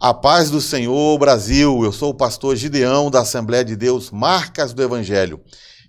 A paz do Senhor, Brasil. Eu sou o pastor Gideão da Assembleia de Deus Marcas do Evangelho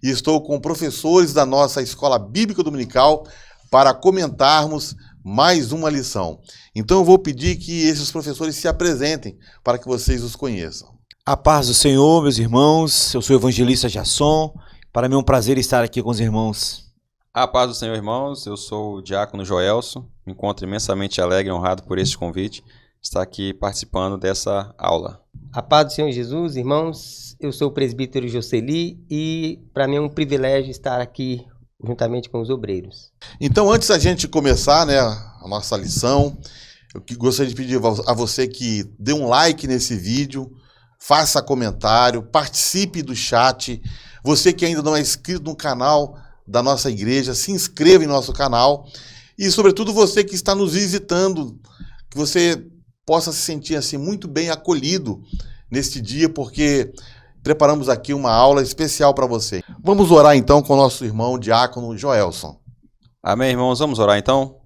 e estou com professores da nossa Escola Bíblica Dominical para comentarmos mais uma lição. Então eu vou pedir que esses professores se apresentem para que vocês os conheçam. A paz do Senhor, meus irmãos. Eu sou o evangelista Jasson. Para mim é um prazer estar aqui com os irmãos. A paz do Senhor, irmãos. Eu sou o diácono Joelson. Me encontro imensamente alegre e honrado por este convite. Estar aqui participando dessa aula. A paz do Senhor Jesus, irmãos, eu sou o presbítero Jocely e para mim é um privilégio estar aqui juntamente com os obreiros. Então, antes da gente começar, a nossa lição, eu gostaria de pedir a você que dê um like nesse vídeo, faça comentário, participe do chat. Você que ainda não é inscrito no canal da nossa igreja, se inscreva em nosso canal. E, sobretudo, você que está nos visitando, que você possa se sentir assim muito bem acolhido neste dia, porque preparamos aqui uma aula especial para você. Vamos orar então com o nosso irmão diácono Joelson. Amém, irmãos? Vamos orar então?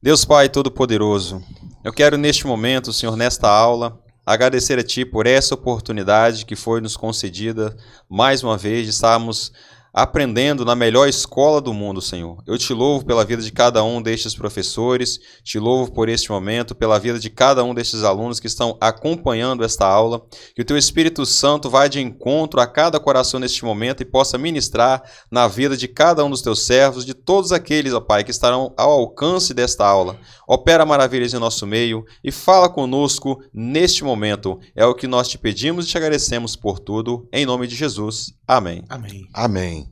Deus Pai Todo-Poderoso, eu quero neste momento, Senhor, nesta aula, agradecer a Ti por essa oportunidade que foi nos concedida mais uma vez de estarmos aprendendo na melhor escola do mundo, Senhor. Eu te louvo pela vida de cada um destes professores, te louvo por este momento, pela vida de cada um destes alunos que estão acompanhando esta aula, que o Teu Espírito Santo vá de encontro a cada coração neste momento e possa ministrar na vida de cada um dos Teus servos, de todos aqueles, ó Pai, que estarão ao alcance desta aula. Opera maravilhas em nosso meio e fala conosco neste momento. É o que nós te pedimos e te agradecemos por tudo, em nome de Jesus. Amém. Amém. Amém.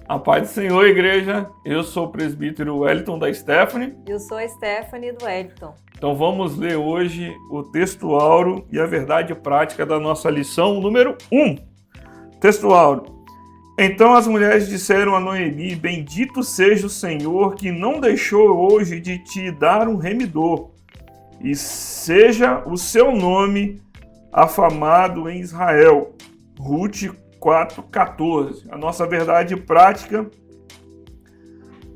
A paz do Senhor, igreja. Eu sou o presbítero Wellington da Stephanie. Eu sou a Stephanie do Wellington. Então vamos ler hoje o texto áureo e a verdade prática da nossa lição número 1. Texto áureo. Então as mulheres disseram a Noemi: Bendito seja o Senhor que não deixou hoje de te dar um remidor, e seja o seu nome afamado em Israel. Ruth 4:14. A nossa verdade prática,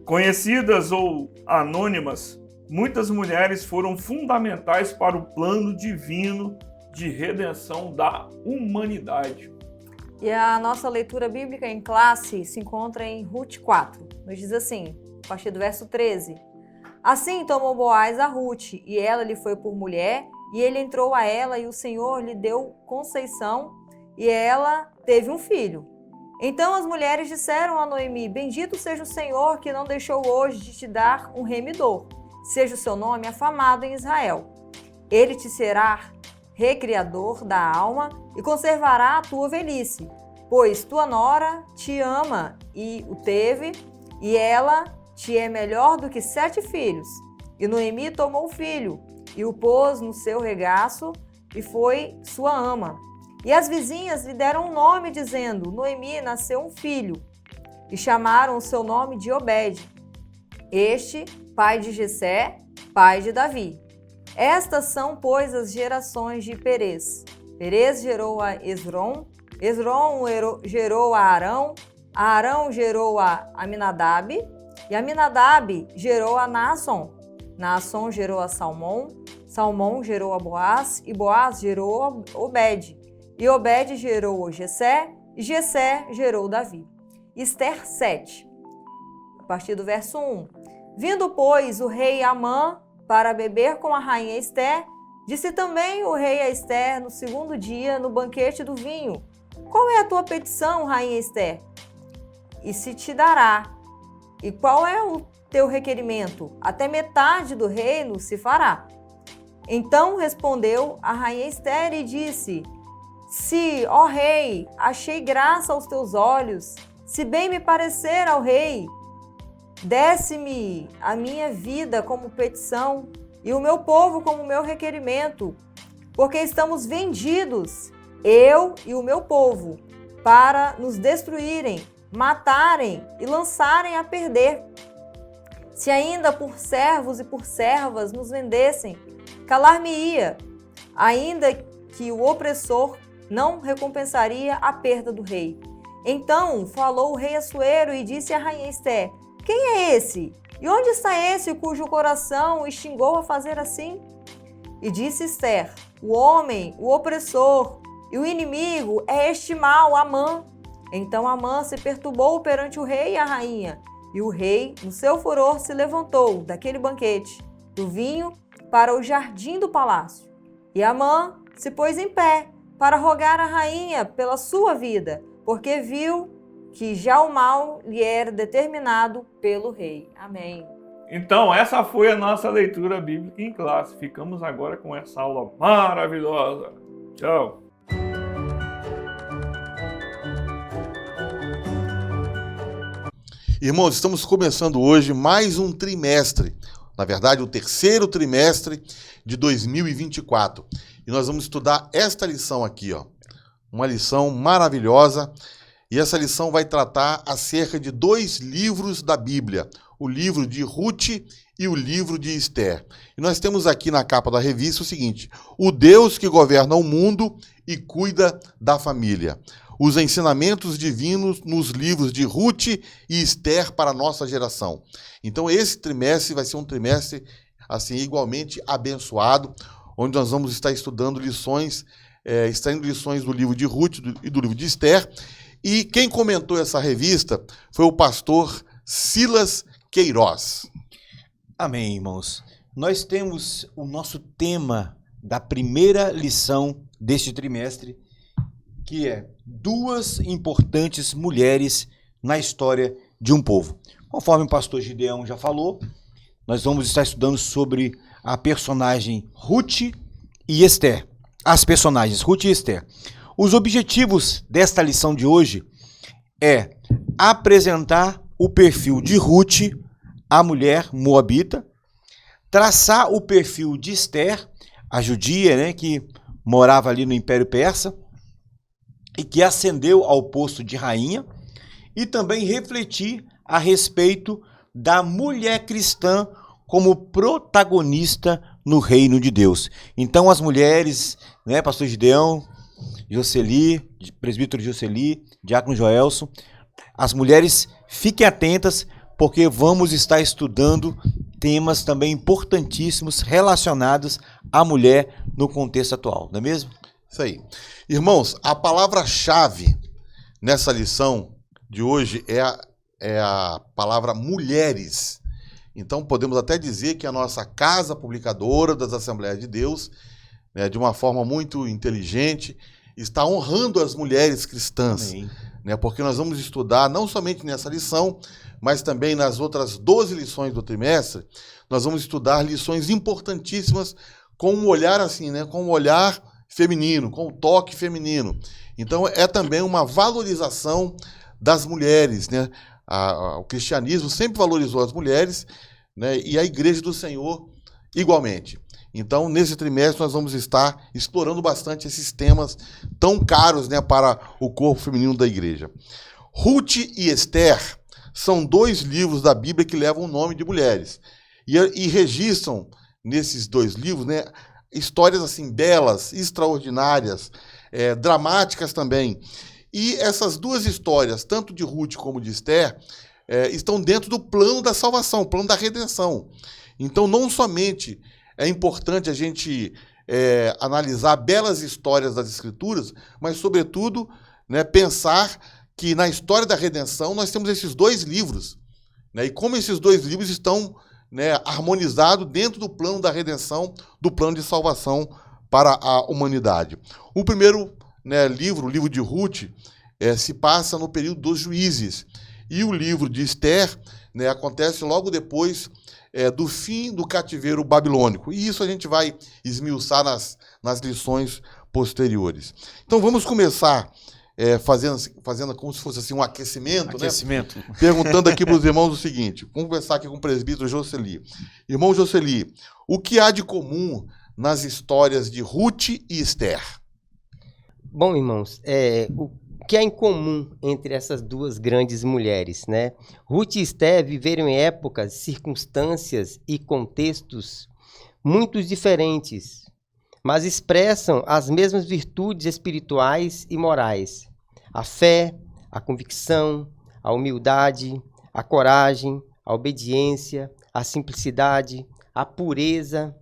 conhecidas ou anônimas, muitas mulheres foram fundamentais para o plano divino de redenção da humanidade. E a nossa leitura bíblica em classe se encontra em Ruth 4. Nos diz assim, a partir do verso 13. Assim tomou Boaz a Ruth, e ela lhe foi por mulher, e ele entrou a ela, e o Senhor lhe deu conceição, e ela teve um filho. Então as mulheres disseram a Noemi: Bendito seja o Senhor que não deixou hoje de te dar um remidor, seja o seu nome afamado em Israel. Ele te será recriador da alma e conservará a tua velhice, pois tua nora te ama e o teve, e ela te é melhor do que 7 filhos. E Noemi tomou o filho, e o pôs no seu regaço, e foi sua ama. E as vizinhas lhe deram um nome, dizendo: Noemi nasceu um filho. E chamaram o seu nome de Obed. Este, pai de Jessé, pai de Davi. Estas são, pois, as gerações de Perez. Perez gerou a Esrom, Esrom gerou a Arão, Arão gerou a Aminadab, e Aminadab gerou a Naasson. Naasson gerou a Salmão, Salmão gerou a Boaz, e Boaz gerou a Obed. E Obed gerou a Jessé, e Jessé gerou Davi. Ester 7, a partir do verso 1. Vindo, pois, o rei Amã para beber com a rainha Ester, disse também o rei a Ester no segundo dia, no banquete do vinho: Qual é a tua petição, rainha Ester? E se te dará. E qual é o teu requerimento? Até metade do reino se fará. Então respondeu a rainha Ester e disse: Se, ó rei, achei graça aos teus olhos, se bem me parecer ao rei, desce-me a minha vida como petição e o meu povo como meu requerimento, porque estamos vendidos, eu e o meu povo, para nos destruírem, matarem e lançarem a perder. Se ainda por servos e por servas nos vendessem, calar-me-ia, ainda que o opressor não recompensaria a perda do rei. Então falou o rei Assuero e disse à rainha Ester: Quem é esse? E onde está esse cujo coração extingou a fazer assim? E disse Ester: o homem, o opressor e o inimigo é este mal, Amã. Então Amã se perturbou perante o rei e a rainha. E o rei, no seu furor, se levantou daquele banquete, do vinho, para o jardim do palácio. E Amã se pôs em pé para rogar à rainha pela sua vida, porque viu que já o mal lhe era determinado pelo rei. Amém. Então, essa foi a nossa leitura bíblica em classe. Ficamos agora com essa aula maravilhosa. Tchau. Irmãos, estamos começando hoje mais um trimestre. Na verdade, o terceiro trimestre de 2024. E nós vamos estudar esta lição aqui, ó. Uma lição maravilhosa. E essa lição vai tratar acerca de 2 livros da Bíblia. O livro de Ruth e o livro de Ester. E nós temos aqui na capa da revista o seguinte: o Deus que governa o mundo e cuida da família. Os ensinamentos divinos nos livros de Ruth e Ester para a nossa geração. Então esse trimestre vai ser um trimestre assim igualmente abençoado, onde nós vamos estar estudando lições, extraindo lições do livro de Ruth e do livro de Ester. E quem comentou essa revista foi o pastor Silas Queiroz. Amém, irmãos. Nós temos o nosso tema da primeira lição deste trimestre, que é 2 importantes mulheres na história de um povo. Conforme o pastor Gideão já falou, nós vamos estar estudando sobre a personagem Ruth e Ester. As personagens Ruth e Ester. Os objetivos desta lição de hoje é apresentar o perfil de Ruth, a mulher moabita, traçar o perfil de Ester, a judia, né, que morava ali no Império Persa e que ascendeu ao posto de rainha, e também refletir a respeito da mulher cristã como protagonista no reino de Deus. Então as mulheres, né, pastor Gideão, Jocely, presbítero Jocely, diácono Joelson, as mulheres fiquem atentas, porque vamos estar estudando temas também importantíssimos relacionados à mulher no contexto atual, não é mesmo? Isso aí. Irmãos, a palavra-chave nessa lição de hoje é a palavra mulheres. Então podemos até dizer que a nossa casa publicadora das Assembleias de Deus, né, de uma forma muito inteligente, está honrando as mulheres cristãs. Amém. Né, porque nós vamos estudar não somente nessa lição, mas também nas outras 12 lições do trimestre, nós vamos estudar lições importantíssimas com um olhar assim, né, com um olhar feminino, com um toque feminino. Então é também uma valorização das mulheres, né? O cristianismo sempre valorizou as mulheres, né? E a Igreja do Senhor igualmente. Então, nesse trimestre, nós vamos estar explorando bastante esses temas tão caros, né, para o corpo feminino da igreja. Ruth e Ester são 2 livros da Bíblia que levam o nome de mulheres. E registram, nesses 2 livros, né, histórias assim belas, extraordinárias, dramáticas também. E essas 2 histórias, tanto de Ruth como de Ester, estão dentro do plano da salvação, o plano da redenção. Então, não somente é importante a gente analisar belas histórias das Escrituras, mas, sobretudo, né, pensar que na história da redenção nós temos esses 2 livros. Né, e como esses 2 livros estão, né, harmonizados dentro do plano da redenção, do plano de salvação para a humanidade. O primeiro, né, livro, o livro de Ruth, se passa no período dos juízes. E o livro de Ester, né, acontece logo depois do fim do cativeiro babilônico. E isso a gente vai esmiuçar nas lições posteriores. Então vamos começar fazendo como se fosse assim, um aquecimento. Né? Perguntando aqui para os irmãos o seguinte. Vamos conversar aqui com o presbítero Jocely. Irmão Jocely, o que há de comum nas histórias de Ruth e Ester? Bom, irmãos, o que há em comum entre essas 2 grandes mulheres, né? Ruth e Ester viveram em épocas, circunstâncias e contextos muito diferentes, mas expressam as mesmas virtudes espirituais e morais: a fé, a convicção, a humildade, a coragem, a obediência, a simplicidade, a pureza,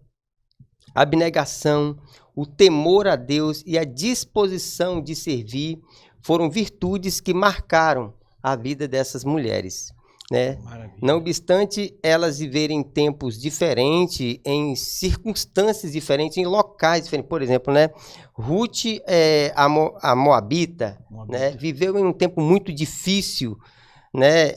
a abnegação, o temor a Deus e a disposição de servir foram virtudes que marcaram a vida dessas mulheres, né? Maravilha. Não obstante elas viverem tempos diferentes, em circunstâncias diferentes, em locais diferentes. Por exemplo, né, Ruth, a Moabita, né, viveu em um tempo muito difícil, né,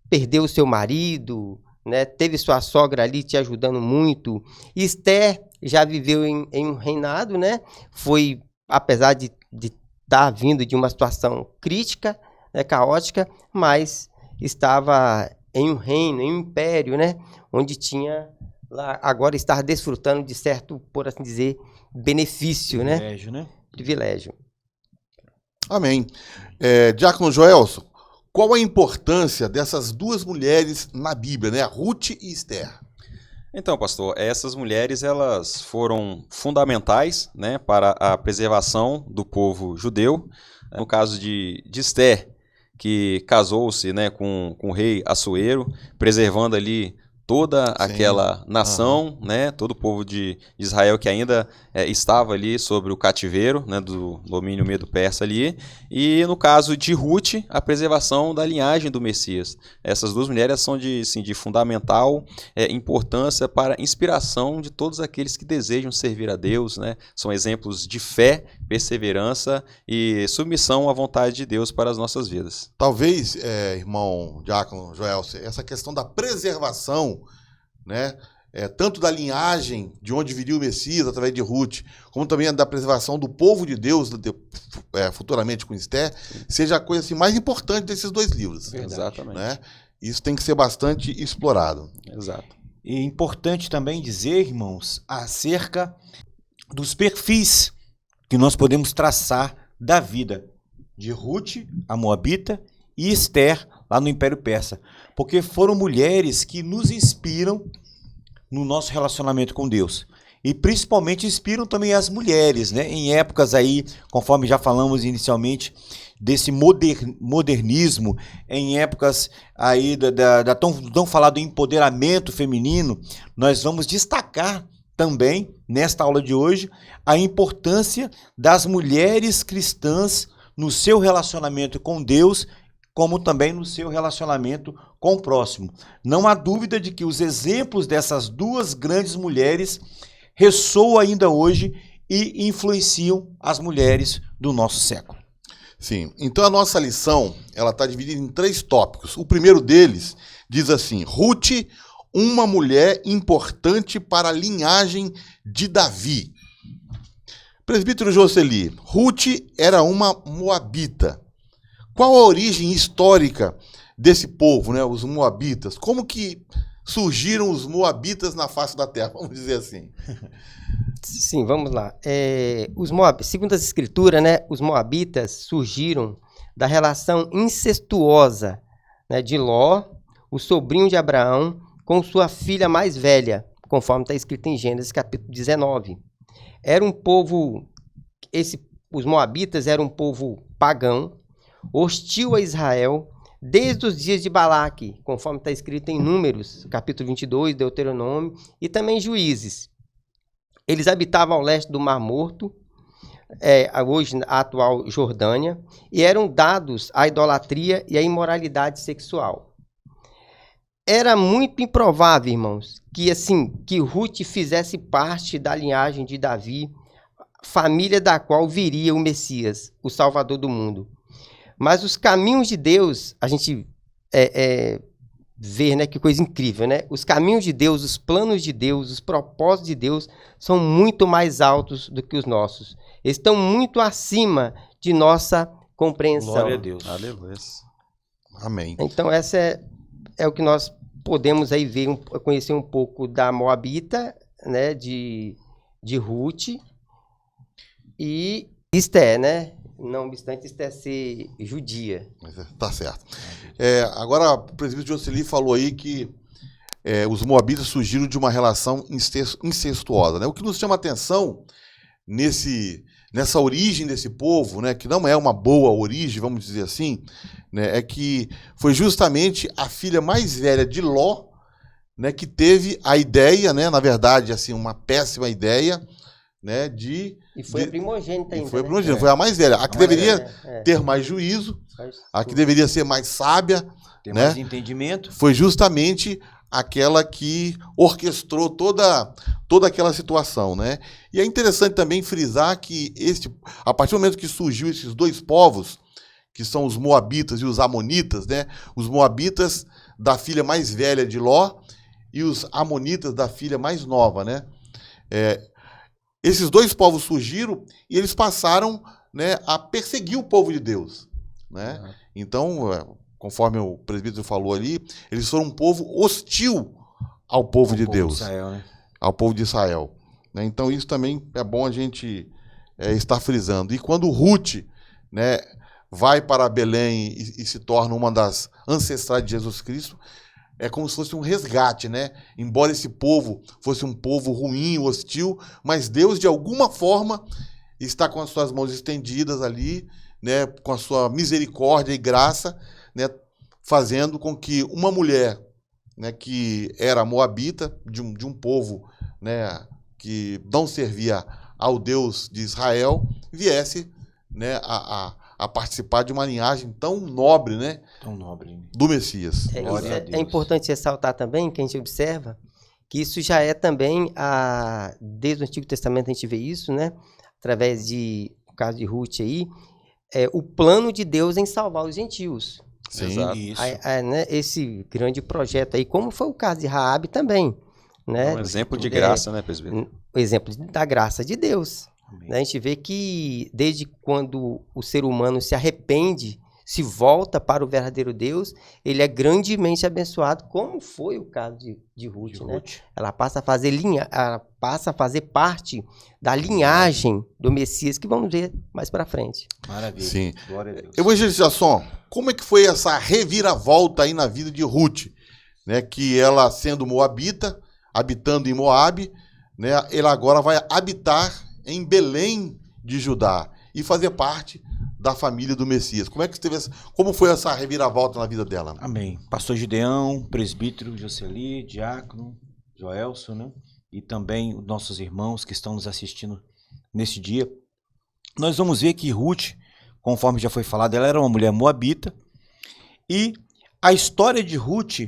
perdeu o seu marido, né, teve sua sogra ali te ajudando muito. Esther já viveu em um reinado, né, foi, apesar de estar vindo de uma situação crítica, né, caótica, mas estava em um reino, em um império, né, onde tinha lá, agora estar desfrutando de certo, por assim dizer, benefício, Privilégio, né? Privilégio. Amém. Diácono Joelson, qual a importância dessas duas mulheres na Bíblia, né? Ruth e Esther? Então, pastor, essas mulheres elas foram fundamentais, né, para a preservação do povo judeu. No caso de Esther, que casou-se, né, com o rei Assuero, preservando ali toda aquela nação, né, todo o povo de Israel que ainda estava ali sobre o cativeiro, né, do domínio medo-persa ali. E no caso de Ruth, a preservação da linhagem do Messias. Essas duas mulheres são de fundamental importância para a inspiração de todos aqueles que desejam servir a Deus, né? São exemplos de fé, perseverança e submissão à vontade de Deus para as nossas vidas. Talvez, irmão Diácono Joelson, essa questão da preservação, né, tanto da linhagem de onde viria o Messias, através de Ruth, como também da preservação do povo de Deus, futuramente com Esther, seja a coisa assim, mais importante desses dois livros. Verdade. Exatamente. Né? Isso tem que ser bastante explorado. Exato. E é importante também dizer, irmãos, acerca dos perfis que nós podemos traçar da vida de Ruth, a Moabita, e Esther, lá no Império Persa. Porque foram mulheres que nos inspiram no nosso relacionamento com Deus. E principalmente inspiram também as mulheres, né? Em épocas aí, conforme já falamos inicialmente, desse modernismo, em épocas aí da tão falado empoderamento feminino, nós vamos destacar também, nesta aula de hoje, a importância das mulheres cristãs no seu relacionamento com Deus, como também no seu relacionamento com o próximo. Não há dúvida de que os exemplos dessas duas grandes mulheres ressoam ainda hoje e influenciam as mulheres do nosso século. Sim, então a nossa lição, ela está dividida em 3 tópicos. O primeiro deles diz assim: Ruth, uma mulher importante para a linhagem de Davi. Presbítero Joseli, Ruth era uma moabita. Qual a origem histórica desse povo, né, os moabitas? Como que surgiram os moabitas na face da terra, vamos dizer assim? Sim, vamos lá. Segundo as escrituras, né, os moabitas surgiram da relação incestuosa, né, de Ló, o sobrinho de Abraão, com sua filha mais velha, conforme está escrito em Gênesis capítulo 19. Era um povo, os moabitas eram um povo pagão, hostil a Israel, desde os dias de Balaque, conforme está escrito em Números, capítulo 22, Deuteronômio, e também Juízes. Eles habitavam ao leste do Mar Morto, hoje a atual Jordânia, e eram dados à idolatria e à imoralidade sexual. Era muito improvável, irmãos, que Ruth fizesse parte da linhagem de Davi, família da qual viria o Messias, o Salvador do mundo. Mas os caminhos de Deus, a gente vê, né, que coisa incrível, né? Os caminhos de Deus, os planos de Deus, os propósitos de Deus são muito mais altos do que os nossos. Eles estão muito acima de nossa compreensão. Glória a Deus. Aleluia. Amém. Então, essa é o que nós podemos aí ver, conhecer um pouco da Moabita, né, de Ruth e Esther, né? Não obstante Esther ser judia. Tá certo. Agora, o presbítero Joseli falou aí que os moabitas surgiram de uma relação incestuosa, né? O que nos chama a atenção nessa origem desse povo, né, que não é uma boa origem, vamos dizer assim, né, é que foi justamente a filha mais velha de Ló, né, que teve a ideia, né, na verdade, assim, uma péssima ideia, né, E foi a primogênita ainda. foi a né? primogênita, foi a mais velha, a que deveria ter mais juízo, a que deveria ser mais sábia, Tem né? mais entendimento. Foi justamente aquela que orquestrou toda aquela situação, né? E é interessante também frisar que a partir do momento que surgiu esses dois povos, que são os moabitas e os amonitas, né? Os moabitas da filha mais velha de Ló e os amonitas da filha mais nova, né? Esses dois povos surgiram e eles passaram, né, a perseguir o povo de Deus, né? Então, conforme o presbítero falou ali, eles foram um povo hostil ao povo de Deus, Israel, né? ao povo de Israel, né? Então isso também é bom a gente estar frisando. E quando Ruth, né, vai para Belém e se torna uma das ancestrais de Jesus Cristo, é como se fosse um resgate, né? Embora esse povo fosse um povo ruim, hostil, mas Deus, de alguma forma, está com as suas mãos estendidas ali, né, com a sua misericórdia e graça, né, fazendo com que uma mulher, né, que era moabita, de um povo, né, que não servia ao Deus de Israel, viesse, né, a participar de uma linhagem tão nobre, né, Tão nobre. do Messias. Glória a Deus. É importante ressaltar também que a gente observa que isso já é também, desde o Antigo Testamento a gente vê isso, né? Através o caso de Ruth aí, o plano de Deus em salvar os gentios. Sim. Exato. Isso. Né, esse grande projeto aí, como foi o caso de Raabe também, né? Um exemplo de graça, né, presbítero? O exemplo da graça de Deus. Amém. Né? A gente vê que desde quando o ser humano se arrepende, se volta para o verdadeiro Deus, ele é grandemente abençoado, como foi o caso de Ruth, De né? Ruth. Ela passa a fazer parte da linhagem do Messias, que vamos ver mais para frente. Maravilha. Sim. Glória a Deus. Evangelista Jasson, como é que foi essa reviravolta aí na vida de Ruth? Né, que ela, sendo moabita, habitando em Moabe, né, ela agora vai habitar em Belém de Judá e fazer parte da família do Messias. Como foi essa reviravolta na vida dela? Amém. Pastor Gideão, presbítero Jocely, diácono Joelson, né? E também os nossos irmãos que estão nos assistindo nesse dia. Nós vamos ver que Ruth, conforme já foi falado, ela era uma mulher moabita. E a história de Ruth,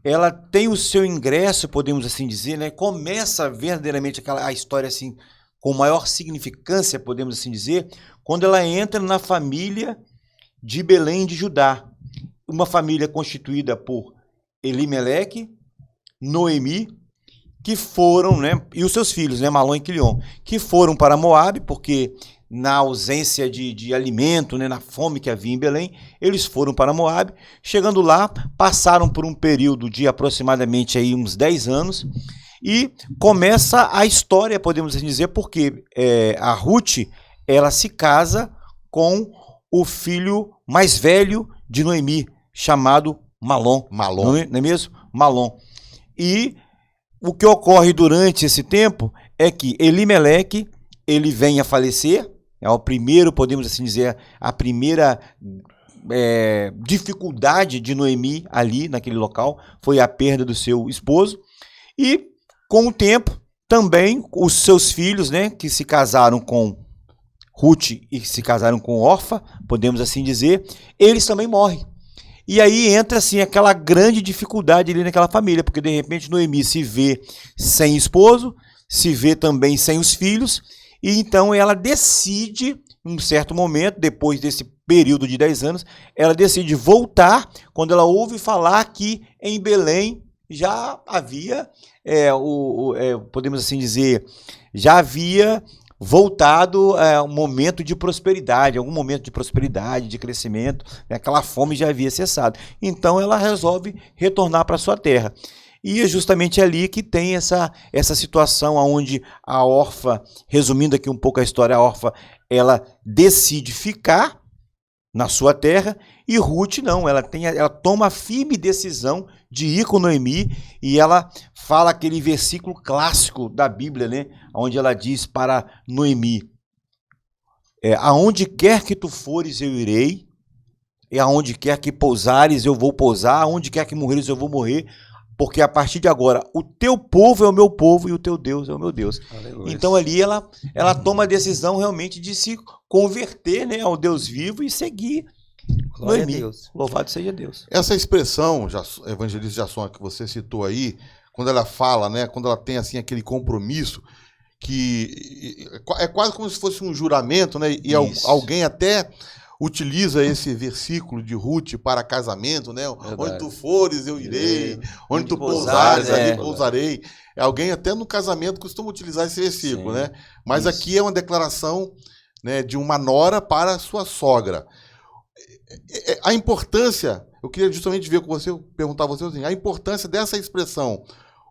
ela tem o seu ingresso, podemos assim dizer, né? Começa verdadeiramente a história assim, com maior significância, podemos assim dizer, quando ela entra na família de Belém de Judá. Uma família constituída por Elimeleque, Noemi, que foram, né, e os seus filhos, né, Malom e Quilion, que foram para Moabe, porque na ausência de alimento, né, na fome que havia em Belém, eles foram para Moabe. Chegando lá, passaram por um período de aproximadamente aí uns 10 anos, e começa a história, podemos dizer, porque a Ruth, ela se casa com o filho mais velho de Noemi, chamado Malom. Não é mesmo? Malom. E o que ocorre durante esse tempo é que Elimeleque, ele vem a falecer, é o primeiro, podemos assim dizer, a primeira dificuldade de Noemi ali, naquele local, foi a perda do seu esposo. E, com o tempo, também os seus filhos, né, que se casaram com Ruth e se casaram com Orfa, podemos assim dizer, eles também morrem. E aí entra assim aquela grande dificuldade ali naquela família, porque de repente Noemi se vê sem esposo, se vê também sem os filhos, e então ela decide, em um certo momento, depois desse período de 10 anos, ela decide voltar quando ela ouve falar que em Belém já havia, podemos assim dizer, já havia voltado a um momento de prosperidade, algum momento de prosperidade, de crescimento, né? Aquela fome já havia cessado. Então ela resolve retornar para sua terra. E é justamente ali que tem essa situação onde a órfã, resumindo aqui um pouco a história, a órfã, ela decide ficar na sua terra, e Ruth não, ela toma a firme decisão de ir com Noemi, e ela fala aquele versículo clássico da Bíblia, né, onde ela diz para Noemi: aonde quer que tu fores, eu irei, e aonde quer que pousares, eu vou pousar, aonde quer que morreres, eu vou morrer, porque a partir de agora, o teu povo é o meu povo e o teu Deus é o meu Deus. Aleluia. Então ali ela toma a decisão realmente de se converter, né, ao Deus vivo e seguir Glória a Noemi. Deus. Louvado seja Deus. Essa expressão, evangelista Jasson, que você citou aí, quando ela fala, né, quando ela tem assim aquele compromisso, que é quase como se fosse um juramento, né, e Isso. alguém até utiliza esse versículo de Ruth para casamento, né? Onde tu fores, eu irei. Onde tu pousares, ali pousarei. Alguém até no casamento costuma utilizar esse versículo, né? Mas Isso. aqui é uma declaração, né, de uma nora para sua sogra. A importância, eu queria justamente ver com você, perguntar a você assim, a importância dessa expressão,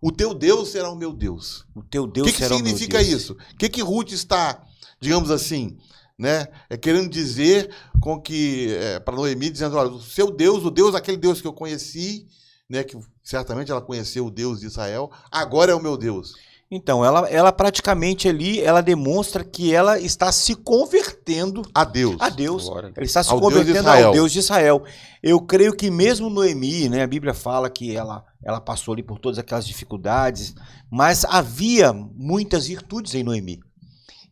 o teu Deus será o meu Deus. O teu Deus O que será o meu significa Deus. isso? O que Ruth está, digamos assim, né, querendo dizer com que, para Noemi, dizendo, olha, o seu Deus, o Deus, aquele Deus que eu conheci, né, que certamente ela conheceu o Deus de Israel, agora é o meu Deus. Então, ela praticamente ali, ela demonstra que ela está se convertendo A Deus. a Deus. Glória. Ela está se Ao Deus de convertendo Israel. ao Deus de Israel. Eu creio que mesmo Noemi, né, a Bíblia fala que ela passou ali por todas aquelas dificuldades, mas havia muitas virtudes em Noemi.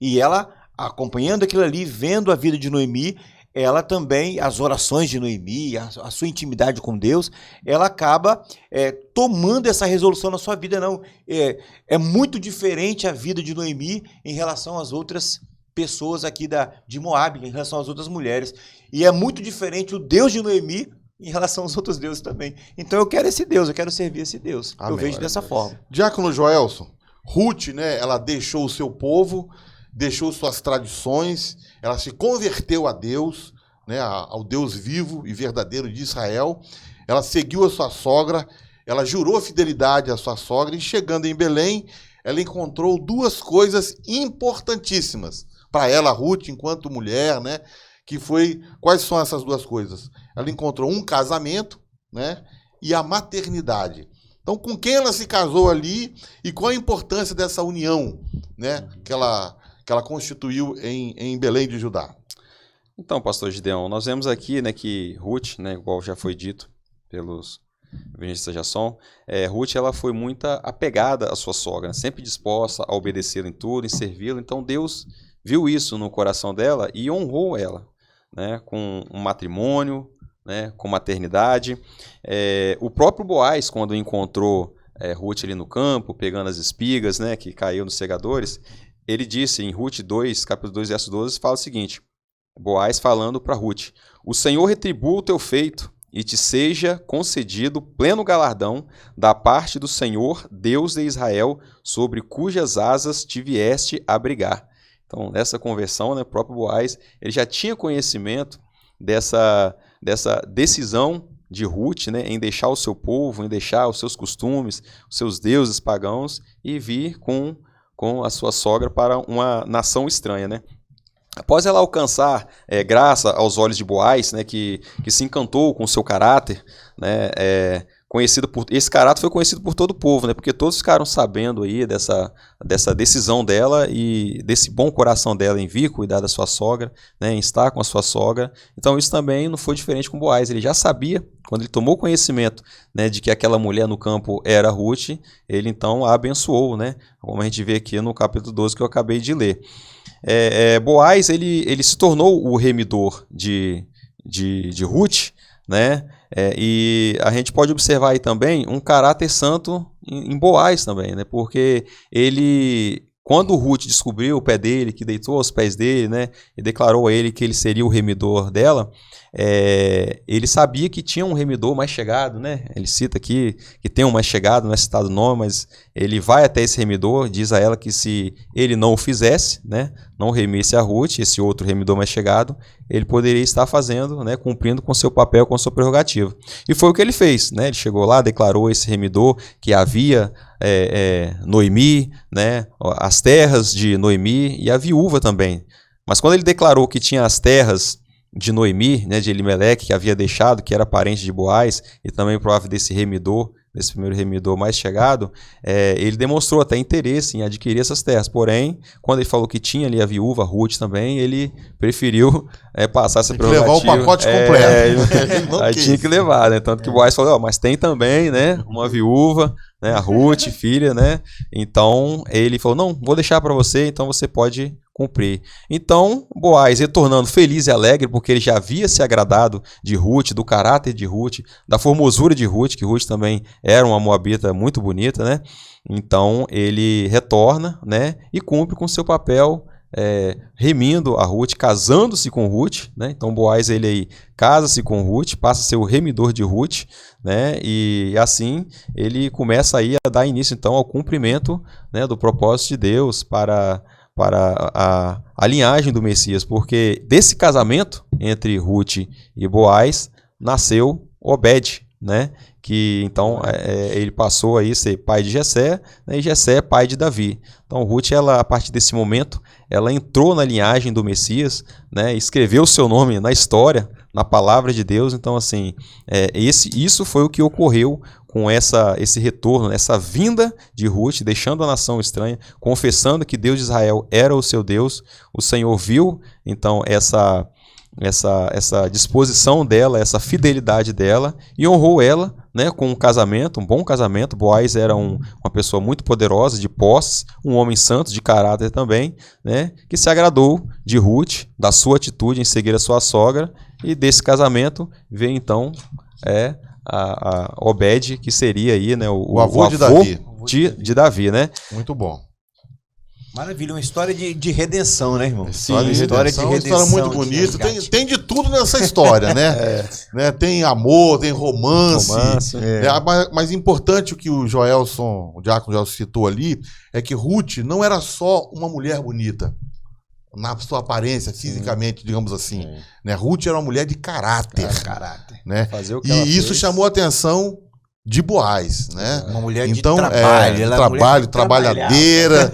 E ela, acompanhando aquilo ali, vendo a vida de Noemi, ela também, as orações de Noemi, a sua intimidade com Deus, ela acaba tomando essa resolução na sua vida. Não, é muito diferente a vida de Noemi em relação às outras pessoas aqui de Moabe, em relação às outras mulheres. E é muito diferente o Deus de Noemi em relação aos outros deuses também. Então eu quero esse Deus, eu quero servir esse Deus. Amém. Eu vejo dessa forma. Diácono Joelson, Ruth, né, ela deixou o seu povo, deixou suas tradições, ela se converteu a Deus, né, ao Deus vivo e verdadeiro de Israel. Ela seguiu a sua sogra, ela jurou fidelidade à sua sogra e chegando em Belém, ela encontrou duas coisas importantíssimas para ela, Ruth, enquanto mulher, né? Quais são essas duas coisas? Ela encontrou um casamento, né, e a maternidade. Então, com quem ela se casou ali e qual a importância dessa união, né, que ela constituiu em Belém de Judá? Então, pastor Gideão, nós vemos aqui, né, que Ruth, né, igual já foi dito pelos evangelistas Jasson, Ruth ela foi muito apegada à sua sogra, sempre disposta a obedecê-la em tudo, em servi-la. Então Deus viu isso no coração dela e honrou ela, né, com um matrimônio, né, com maternidade. O próprio Boaz, quando encontrou Ruth ali no campo, pegando as espigas, né, que caiu nos segadores, ele disse em Ruth 2, capítulo 2, verso 12, fala o seguinte, Boaz falando para Ruth, o Senhor retribua o teu feito e te seja concedido pleno galardão da parte do Senhor, Deus de Israel, sobre cujas asas te vieste abrigar. Então, nessa conversão, né, o próprio Boaz, ele já tinha conhecimento dessa decisão de Ruth, né, em deixar o seu povo, em deixar os seus costumes, os seus deuses pagãos e vir com a sua sogra para uma nação estranha, né? Após ela alcançar graça aos olhos de Boaz, né, que se encantou com o seu caráter, né, esse caráter foi conhecido por todo o povo, né, porque todos ficaram sabendo aí dessa decisão dela e desse bom coração dela em vir cuidar da sua sogra, né, em estar com a sua sogra. Então isso também não foi diferente com Boaz, ele já sabia, quando ele tomou conhecimento, né, de que aquela mulher no campo era Ruth, ele então a abençoou, né, como a gente vê aqui no capítulo 12 que eu acabei de ler. Boaz ele se tornou o remidor de Ruth, né? E a gente pode observar aí também um caráter santo em Boaz também, né? Porque ele, quando Ruth descobriu o pé dele, que deitou aos pés dele, né? E declarou a ele que ele seria o remidor dela, ele sabia que tinha um remidor mais chegado, né? Ele cita aqui que tem um mais chegado, não é citado o nome, mas ele vai até esse remidor, diz a ela que se ele não o fizesse, né? Não remisse a Ruth, esse outro remidor mais chegado, ele poderia estar fazendo, né? Cumprindo com seu papel, com sua prerrogativa. E foi o que ele fez, né? Ele chegou lá, declarou esse remidor que havia Noemi, né? As terras de Noemi e a viúva também. Mas quando ele declarou que tinha as terras de Noemi, né, de Elimeleque, que havia deixado, que era parente de Boaz, e também provável desse remidor desse primeiro remidor mais chegado, ele demonstrou até interesse em adquirir essas terras. Porém, quando ele falou que tinha ali a viúva Ruth também, ele preferiu passar essa prerrogativa. Levar o pacote completo. Aí tinha que levar, né? Tanto que o Boaz falou, mas tem também, né, uma viúva, né, a Ruth, filha, né? Então, ele falou, não, vou deixar para você, então você pode cumprir. Então, Boaz, retornando feliz e alegre, porque ele já havia se agradado de Ruth, do caráter de Ruth, da formosura de Ruth, que Ruth também era uma moabita muito bonita, né? Então, ele retorna, né, e cumpre com seu papel, remindo a Ruth, casando-se com Ruth, né? Então Boaz ele aí casa-se com Ruth, passa a ser o remidor de Ruth, né? E assim ele começa aí a dar início então ao cumprimento, né, do propósito de Deus para a linhagem do Messias, porque desse casamento entre Ruth e Boaz nasceu Obed, né? Que então ele passou aí a ser pai de Jessé, né, e Jessé é pai de Davi. Então Ruth, ela, a partir desse momento, ela entrou na linhagem do Messias, né, escreveu o seu nome na história, na palavra de Deus. Então assim, isso foi o que ocorreu com esse retorno, essa vinda de Ruth, deixando a nação estranha, confessando que Deus de Israel era o seu Deus. O Senhor viu então essa disposição dela, essa fidelidade dela, e honrou ela, né, com um casamento, um bom casamento. Boaz era uma pessoa muito poderosa, de posses, um homem santo, de caráter também, né, que se agradou de Ruth, da sua atitude em seguir a sua sogra, e desse casamento veio então a Obed, que seria aí, né, o avô de Davi. De Davi, né? Muito bom. Maravilha, uma história de redenção, né, irmão? História de redenção, uma história muito bonita. Tem de tudo nessa história, né? Né? Tem amor, tem romance. Mas importante o que o diácono Joelson citou ali, é que Ruth não era só uma mulher bonita, na sua aparência, fisicamente, digamos assim. Né? Ruth era uma mulher de caráter. Né? Fazer o que ela isso fez. chamou a atenção de Boaz, né? Uma mulher então, de trabalho. Ela trabalhadeira,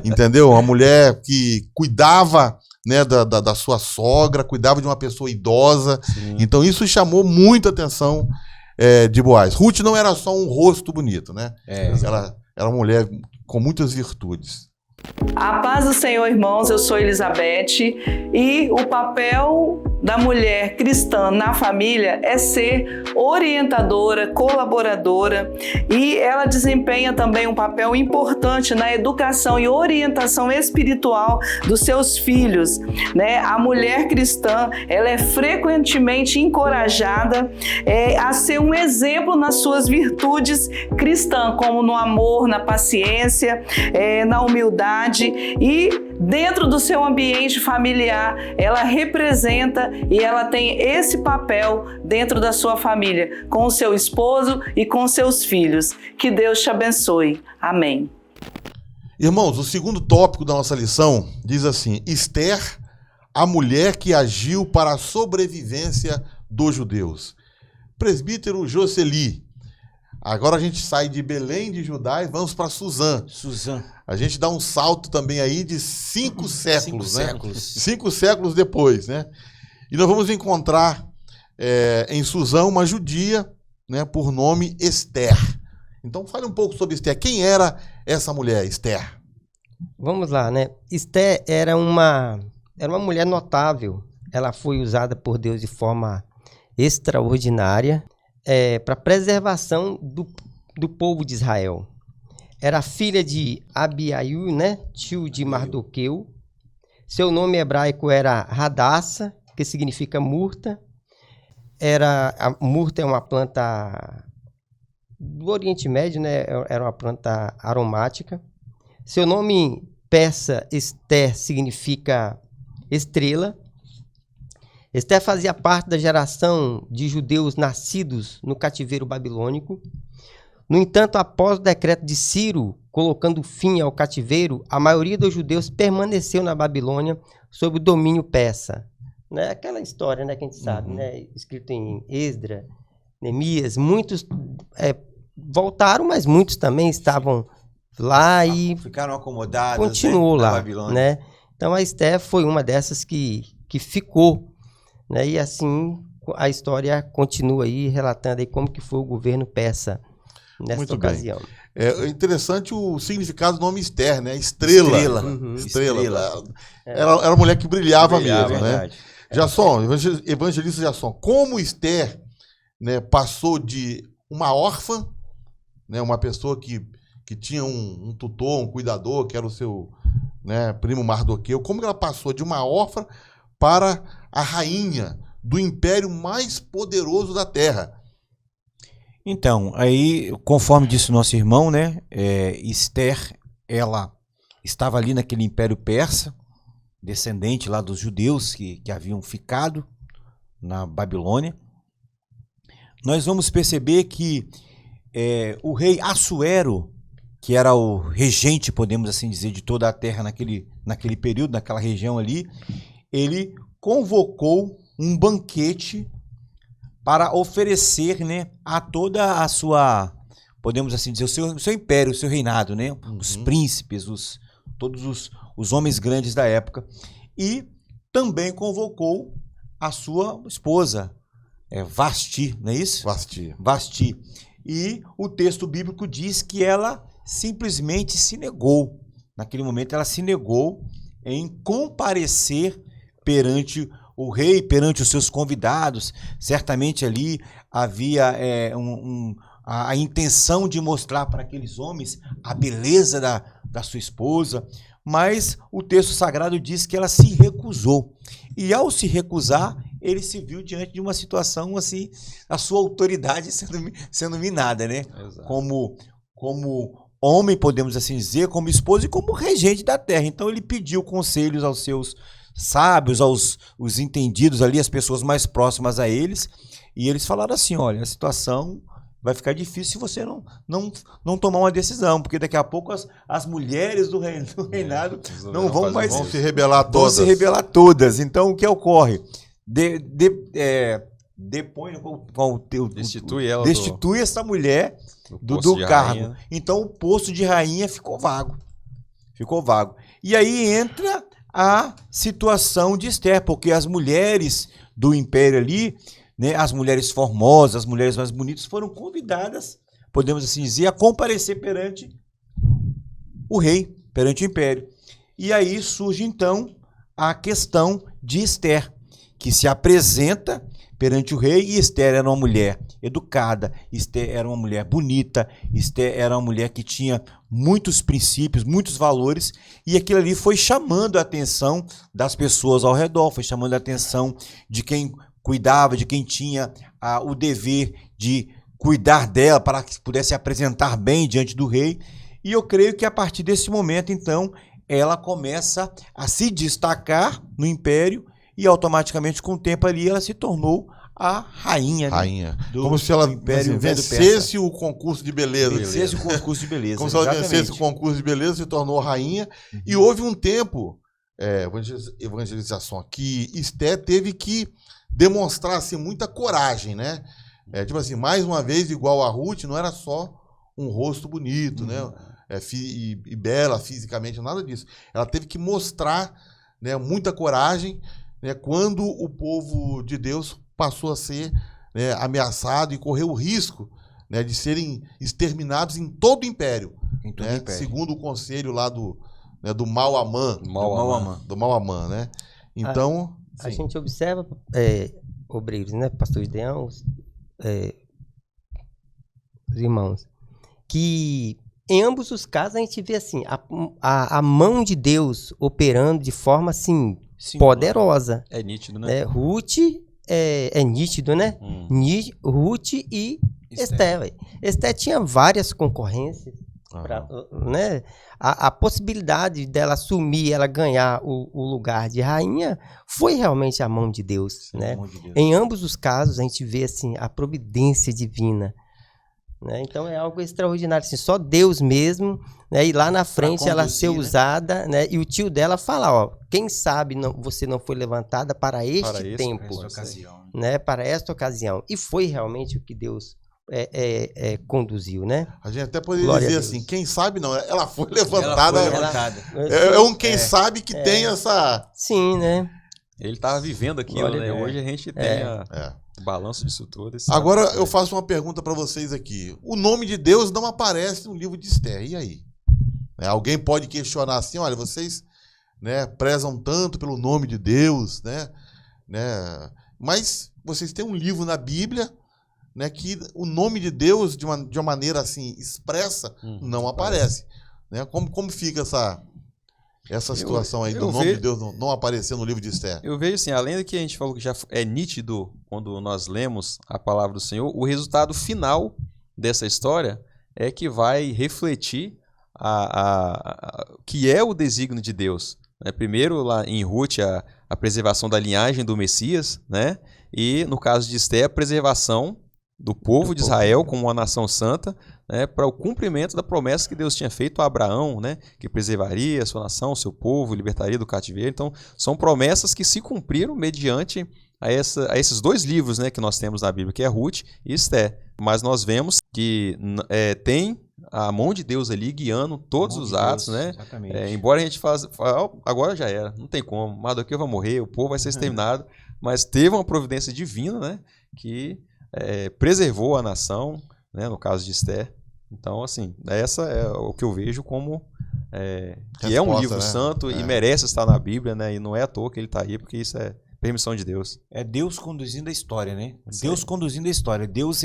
entendeu? Uma mulher que cuidava, né, da sua sogra, cuidava de uma pessoa idosa. Sim. Então isso chamou muita atenção de Boaz. Ruth não era só um rosto bonito, né? Ela era uma mulher com muitas virtudes. A paz do Senhor, irmãos, eu sou Elizabeth e o papel da mulher cristã na família é ser orientadora, colaboradora, e ela desempenha também um papel importante na educação e orientação espiritual dos seus filhos, né? A mulher cristã, ela é frequentemente encorajada a ser um exemplo nas suas virtudes cristãs, como no amor, na paciência, na humildade, e dentro do seu ambiente familiar, ela representa e ela tem esse papel dentro da sua família, com o seu esposo e com seus filhos. Que Deus te abençoe. Amém. Irmãos, o segundo tópico da nossa lição diz assim: Esther, a mulher que agiu para a sobrevivência dos judeus. Presbítero Jocely. Agora a gente sai de Belém de Judá e vamos para Suzã. A gente dá um salto também aí de 5 séculos, né? 5 séculos depois, né? E nós vamos encontrar em Suzã uma judia, né, por nome Esther. Então fale um pouco sobre Esther. Quem era essa mulher, Esther? Vamos lá, né? Esther era uma mulher notável. Ela foi usada por Deus de forma extraordinária para preservação do povo de Israel. Era filha de Abiaiu, né? Tio de Mardoqueu. Seu nome hebraico era Radassa, que significa murta. A murta é uma planta do Oriente Médio, né? Era uma planta aromática. Seu nome persa, Esther, significa estrela. Esther fazia parte da geração de judeus nascidos no cativeiro babilônico. No entanto, após o decreto de Ciro, colocando fim ao cativeiro, a maioria dos judeus permaneceu na Babilônia sob o domínio persa. Né? Aquela história, né, que a gente sabe, né? Escrito em Esdras, Neemias, muitos voltaram, mas muitos também estavam lá e ficaram acomodados, continuou né, lá, na Babilônia. né? Então a Esther foi uma dessas que ficou, né? E assim a história continua aí relatando aí como que foi o governo persa. nessa Muito bem. ocasião. É interessante o significado do nome Esther, né? Estrela. Uhum. Estrela. Era uma mulher que brilhava, Brilhava, mesmo, né? Verdade. Jasson, evangelista Jasson, como Esther, né, passou de uma órfã, né, uma pessoa que tinha um tutor, um cuidador, que era o seu, né, primo Mardoqueu, como ela passou de uma órfã para a rainha do império mais poderoso da terra? Então, aí, conforme disse o nosso irmão, né, Esther, ela estava ali naquele Império Persa, descendente lá dos judeus que haviam ficado na Babilônia. Nós vamos perceber que o rei Assuero, que era o regente, podemos assim dizer, de toda a terra naquele período, naquela região ali, ele convocou um banquete para oferecer, né, a toda a sua, podemos assim dizer, o seu império, o seu reinado, né, os príncipes, todos os homens grandes da época, e também convocou a sua esposa, Vasti, não é isso? Vasti. E o texto bíblico diz que ela simplesmente se negou. Naquele momento ela se negou em comparecer perante o rei, perante os seus convidados. Certamente ali havia a intenção de mostrar para aqueles homens a beleza da sua esposa, mas o texto sagrado diz que ela se recusou. E ao se recusar, ele se viu diante de uma situação assim, a sua autoridade sendo minada, né? Exato. Como homem, podemos assim dizer, como esposo e como regente da terra. Então ele pediu conselhos aos seus sábios, os entendidos ali, as pessoas mais próximas a eles, e eles falaram assim: olha, a situação vai ficar difícil se você não tomar uma decisão, porque daqui a pouco as mulheres do reinado não vão mais Vão se rebelar todas. Vão se rebelar todas. Então o que ocorre? Destitui ela destitui essa mulher do cargo. Então o posto de rainha ficou vago. E aí entra a situação de Esther, porque as mulheres do império ali, né, as mulheres formosas, as mulheres mais bonitas, foram convidadas, podemos assim dizer, a comparecer perante o rei, perante o império. E aí surge então a questão de Esther, que se apresenta perante o rei, e Esther era uma mulher educada, Esther era uma mulher bonita, Esther era uma mulher que tinha muitos princípios, muitos valores, e aquilo ali foi chamando a atenção das pessoas ao redor, foi chamando a atenção de quem cuidava, de quem tinha o dever de cuidar dela para que pudesse se apresentar bem diante do rei. E eu creio que a partir desse momento, então, ela começa a se destacar no império, e automaticamente, com o tempo ali, ela se tornou a rainha. Como se ela império vencesse o concurso de beleza. Vencesse o concurso de beleza. Como se ela vencesse o concurso de beleza, se tornou rainha. E houve um tempo, evangelização, que Esther teve que demonstrar assim, muita coragem, né? Tipo assim, mais uma vez, igual a Ruth, não era só um rosto bonito, né? E bela fisicamente, nada disso. Ela teve que mostrar, né, muita coragem, né, quando o povo de Deus passou a ser, né, ameaçado e correu o risco, né, de serem exterminados em todo o império. Segundo o conselho lá do Mal-Amã. Do Mal-Amã, né? Então... A gente observa, obreiros, né, pastor Gideão, os irmãos, que em ambos os casos a gente vê assim, a mão de Deus operando de forma assim, poderosa. É nítido, né? Ruth é nítido, né? Ruth e Esther. Esther tinha várias concorrências. Né? A possibilidade dela assumir, ela ganhar o lugar de rainha, foi realmente a mão de Deus. Sim, né? a mão de Deus. Em ambos os casos, a gente vê assim, a providência divina. Né? Então é algo extraordinário, assim, só Deus mesmo, né? E lá na frente conduzir, ela ser usada, né? E o tio dela fala, ó, quem sabe você não foi levantada para este tempo, né? Para esta ocasião. E foi realmente o que Deus conduziu, né? A gente até poderia Glória dizer a Deus. assim, quem sabe não, ela foi levantada. Quem sabe que tem essa... Sim, né? Ele estava vivendo aquilo, Glória né? a Deus. Hoje a gente tem O balanço disso tudo. Agora eu faço uma pergunta para vocês aqui. O nome de Deus não aparece no livro de Esther. E aí? Alguém pode questionar assim, olha, vocês, né, prezam tanto pelo nome de Deus, né? Mas vocês têm um livro na Bíblia, né, que o nome de Deus, de uma maneira assim expressa, não aparece. Né? Como fica essa situação aí do nome de Deus não aparecer no livro de Esther? Eu vejo assim, além do que a gente falou que já é nítido quando nós lemos a palavra do Senhor, o resultado final dessa história é que vai refletir que é o desígnio de Deus. Né? Primeiro, lá em Ruth, a preservação da linhagem do Messias, né? E no caso de Esther, a preservação do povo de Israel como uma nação santa, né, para o cumprimento da promessa que Deus tinha feito a Abraão, né, que preservaria a sua nação, o seu povo, libertaria do cativeiro. Então, são promessas que se cumpriram mediante a esses dois livros, né, que nós temos na Bíblia, que é Ruth e Esther. Mas nós vemos que tem a mão de Deus ali guiando todos os atos, né? Embora a gente fale, agora já era, não tem como, Mardoqueu vai morrer, o povo vai ser exterminado, mas teve uma providência divina, né, que preservou a nação, né, no caso de Esther. Então, assim, essa é o que eu vejo como que é um livro, né, santo e merece estar na Bíblia, né? E não é à toa que ele está aí, porque isso é permissão de Deus. É Deus conduzindo a história, né? Deus conduzindo a história. Deus,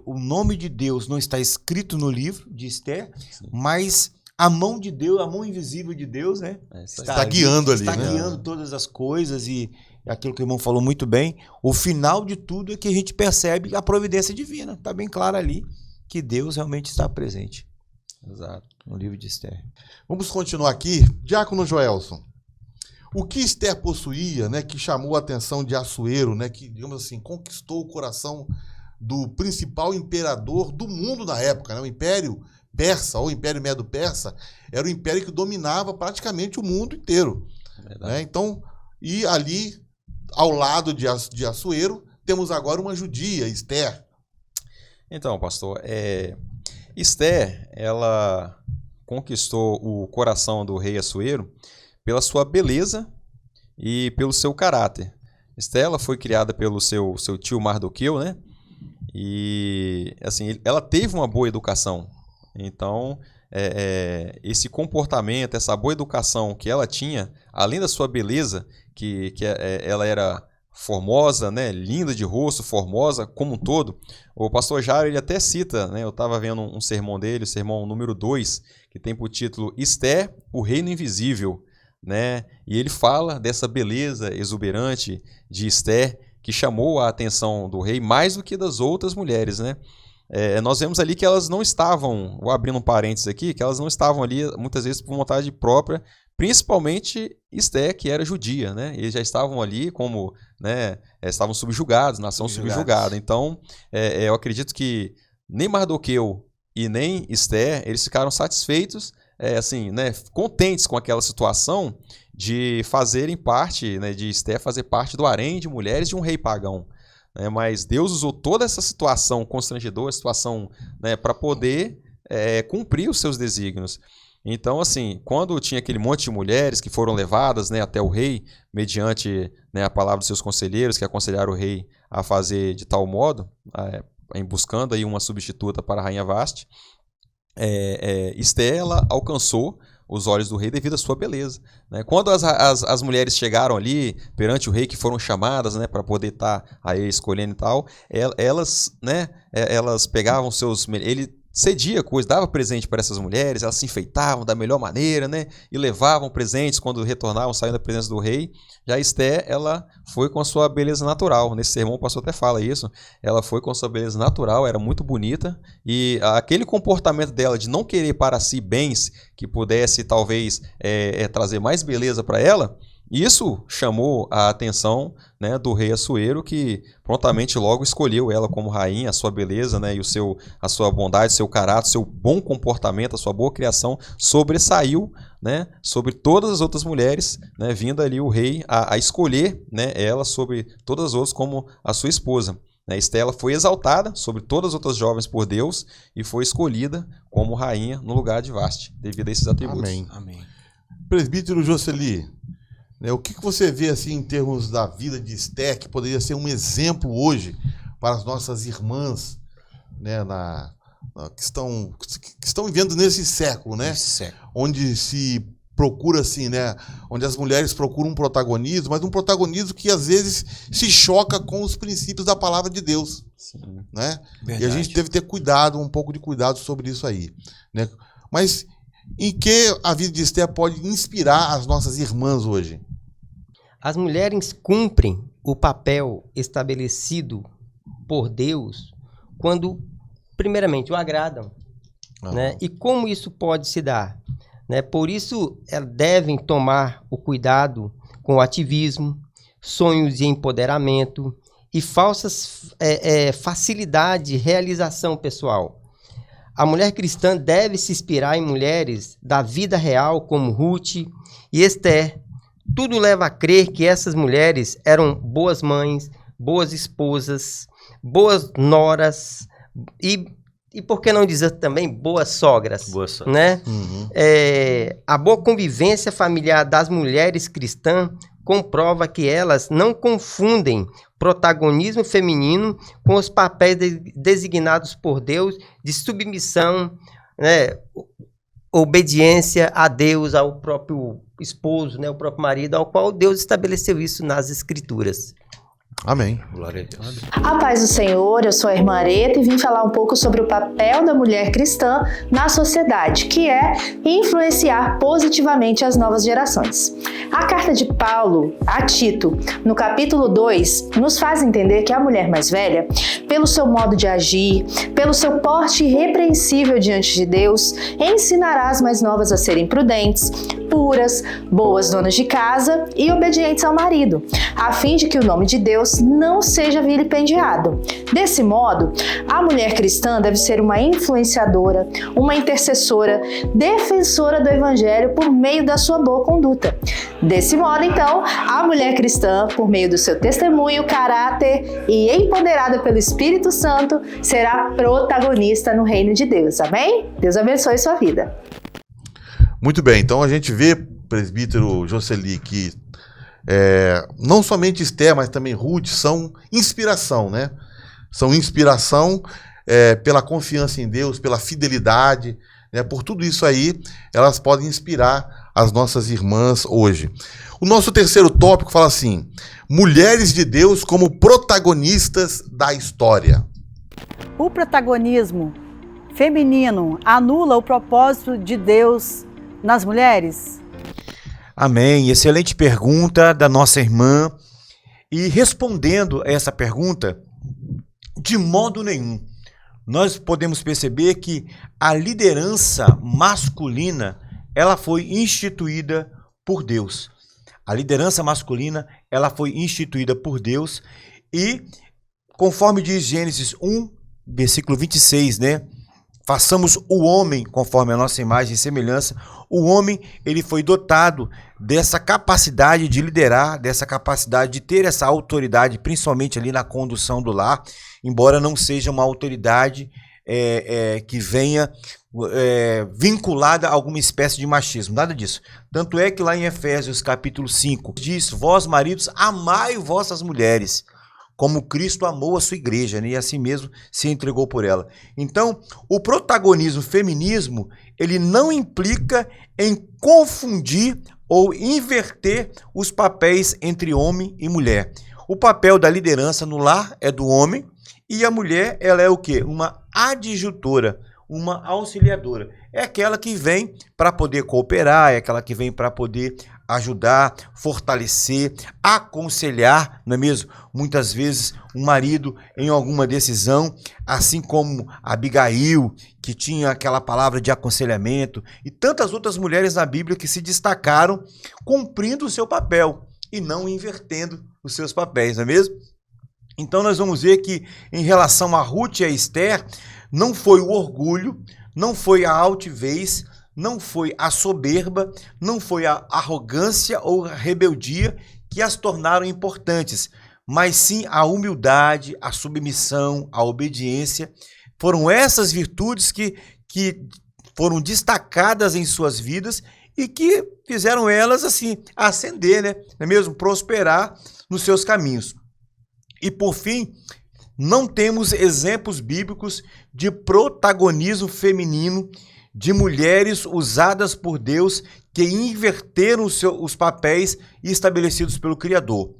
o nome de Deus não está escrito no livro de Esther, mas a mão de Deus, a mão invisível de Deus, né? Está guiando ali, está guiando todas as coisas e aquilo que o irmão falou muito bem. O final de tudo é que a gente percebe a providência divina. Está bem claro ali que Deus realmente está presente. Exato. No livro de Esther. Vamos continuar aqui. Diácono Joelson. O que Esther possuía, né, que chamou a atenção de Assuero, né, que, digamos assim, conquistou o coração do principal imperador do mundo na época, né, o Império Persa, ou Império Medo-Persa, era o império que dominava praticamente o mundo inteiro. Né? Então, e ali, ao lado de Assuero, temos agora uma judia, Esther. Então, pastor, Esther, ela conquistou o coração do rei Assuero pela sua beleza e pelo seu caráter. Esther, ela foi criada pelo seu tio Mardoqueu, né? E assim, ela teve uma boa educação. Então, esse comportamento, essa boa educação que ela tinha, além da sua beleza, que ela era formosa, né? Linda de rosto, formosa como um todo. O pastor Jairo, ele até cita, né? Eu estava vendo um sermão dele, o sermão número 2, que tem por título Esther, o Reino Invisível. Né? E ele fala dessa beleza exuberante de Esther que chamou a atenção do rei mais do que das outras mulheres, né? Nós vemos ali que elas não estavam, vou abrir um parênteses aqui, que elas não estavam ali muitas vezes por vontade própria, principalmente Esther, que era judia, né? Eles já estavam ali como, né, estavam subjugados, nação subjugada. Então, eu acredito que nem Mardoqueu e nem Esther, eles ficaram satisfeitos, assim, né, contentes com aquela situação de fazerem parte, né, de Esther fazer parte do harém de mulheres de um rei pagão. Né, mas Deus usou toda essa situação constrangedora, situação, né, para poder cumprir os seus desígnios. Então, assim, quando tinha aquele monte de mulheres que foram levadas, né, até o rei, mediante, né, a palavra dos seus conselheiros, que aconselharam o rei a fazer de tal modo, em buscando aí uma substituta para a rainha Vasti, Esther, ela alcançou os olhos do rei devido à sua beleza. Né? Quando as mulheres chegaram ali perante o rei, que foram chamadas, né, para poder estar aí escolhendo e tal, elas pegavam ele cedia coisas, dava presente para essas mulheres, elas se enfeitavam da melhor maneira, né, e levavam presentes quando retornavam, saindo da presença do rei. Já Esther, ela foi com a sua beleza natural. Nesse sermão o pastor até fala isso. Ela foi com a sua beleza natural, era muito bonita, e aquele comportamento dela de não querer para si bens que pudesse talvez trazer mais beleza para ela, isso chamou a atenção, né, do rei Assuero, que prontamente logo escolheu ela como rainha. A sua beleza, né, e a sua bondade, seu caráter, seu bom comportamento, a sua boa criação sobressaiu, né, sobre todas as outras mulheres, né, vindo ali o rei a escolher, né, ela sobre todas as outras como a sua esposa. Né, Esther foi exaltada sobre todas as outras jovens por Deus e foi escolhida como rainha no lugar de Vasti, devido a esses atributos. Amém. Presbítero Jocely, né? O que você vê assim em termos da vida de Esther que poderia ser um exemplo hoje para as nossas irmãs, né, que estão vivendo nesse século, né? Onde se procura assim, né? Onde as mulheres procuram um protagonismo, mas um protagonismo que às vezes se choca com os princípios da palavra de Deus, né? E a gente deve ter cuidado, um pouco de cuidado sobre isso aí, né? Mas em que a vida de Esther pode inspirar as nossas irmãs hoje? As mulheres cumprem o papel estabelecido por Deus quando, primeiramente, o agradam, né? E como isso pode se dar? Né? Por isso, elas devem tomar o cuidado com o ativismo, sonhos de empoderamento e falsas facilidade de realização pessoal. A mulher cristã deve se inspirar em mulheres da vida real como Ruth e Esther. Tudo leva a crer que essas mulheres eram boas mães, boas esposas, boas noras e por que não dizer também boas sogras, né? A boa convivência familiar das mulheres cristãs comprova que elas não confundem protagonismo feminino com os papéis designados por Deus de submissão, né? Obediência a Deus, ao próprio esposo, né? O próprio marido, ao qual Deus estabeleceu isso nas Escrituras. Amém. Glória a Deus. A paz do Senhor, eu sou a irmã Areta e vim falar um pouco sobre o papel da mulher cristã na sociedade, que é influenciar positivamente as novas gerações. A carta de Paulo a Tito, no capítulo 2, nos faz entender que a mulher mais velha, pelo seu modo de agir, pelo seu porte irrepreensível diante de Deus, ensinará as mais novas a serem prudentes, puras, boas donas de casa e obedientes ao marido, a fim de que o nome de Deus não seja vilipendiado. Desse modo, a mulher cristã deve ser uma influenciadora, uma intercessora, defensora do evangelho por meio da sua boa conduta. Desse modo, então, a mulher cristã, por meio do seu testemunho, caráter e empoderada pelo Espírito Santo, será protagonista no reino de Deus. Amém? Deus abençoe sua vida. Muito bem, então a gente vê, presbítero Jocely, que não somente Esther, mas também Ruth são inspiração, né? São inspiração pela confiança em Deus, pela fidelidade, né? Por tudo isso aí, elas podem inspirar as nossas irmãs hoje. O nosso terceiro tópico fala assim: mulheres de Deus como protagonistas da história. O protagonismo feminino anula o propósito de Deus nas mulheres? Amém. Excelente pergunta da nossa irmã. E respondendo a essa pergunta, de modo nenhum. Nós podemos perceber que a liderança masculina, ela foi instituída por Deus. A liderança masculina, ela foi instituída por Deus e, conforme diz Gênesis 1, versículo 26, né? Façamos o homem conforme a nossa imagem e semelhança. O homem, ele foi dotado dessa capacidade de liderar, dessa capacidade de ter essa autoridade, principalmente ali na condução do lar, embora não seja uma autoridade que venha vinculada a alguma espécie de machismo, nada disso. Tanto é que lá em Efésios capítulo 5, diz: vós maridos, amai vossas mulheres, como Cristo amou a sua igreja, né? E assim mesmo se entregou por ela. Então, o protagonismo feminismo, ele não implica em confundir ou inverter os papéis entre homem e mulher. O papel da liderança no lar é do homem e a mulher, ela é o quê? Uma adjutora, uma auxiliadora. É aquela que vem para poder cooperar, é aquela que vem para poder ajudar, fortalecer, aconselhar, não é mesmo? Muitas vezes o marido em alguma decisão, assim como Abigail, que tinha aquela palavra de aconselhamento, e tantas outras mulheres na Bíblia que se destacaram cumprindo o seu papel e não invertendo os seus papéis, não é mesmo? Então nós vamos ver que em relação a Ruth e a Esther, não foi o orgulho, não foi a altivez, não foi a soberba, não foi a arrogância ou a rebeldia que as tornaram importantes, mas sim a humildade, a submissão, a obediência. Foram essas virtudes que foram destacadas em suas vidas e que fizeram elas, assim, ascender, né? Não é mesmo? Prosperar nos seus caminhos. E, por fim, não temos exemplos bíblicos de protagonismo feminino de mulheres usadas por Deus que inverteram os papéis estabelecidos pelo Criador.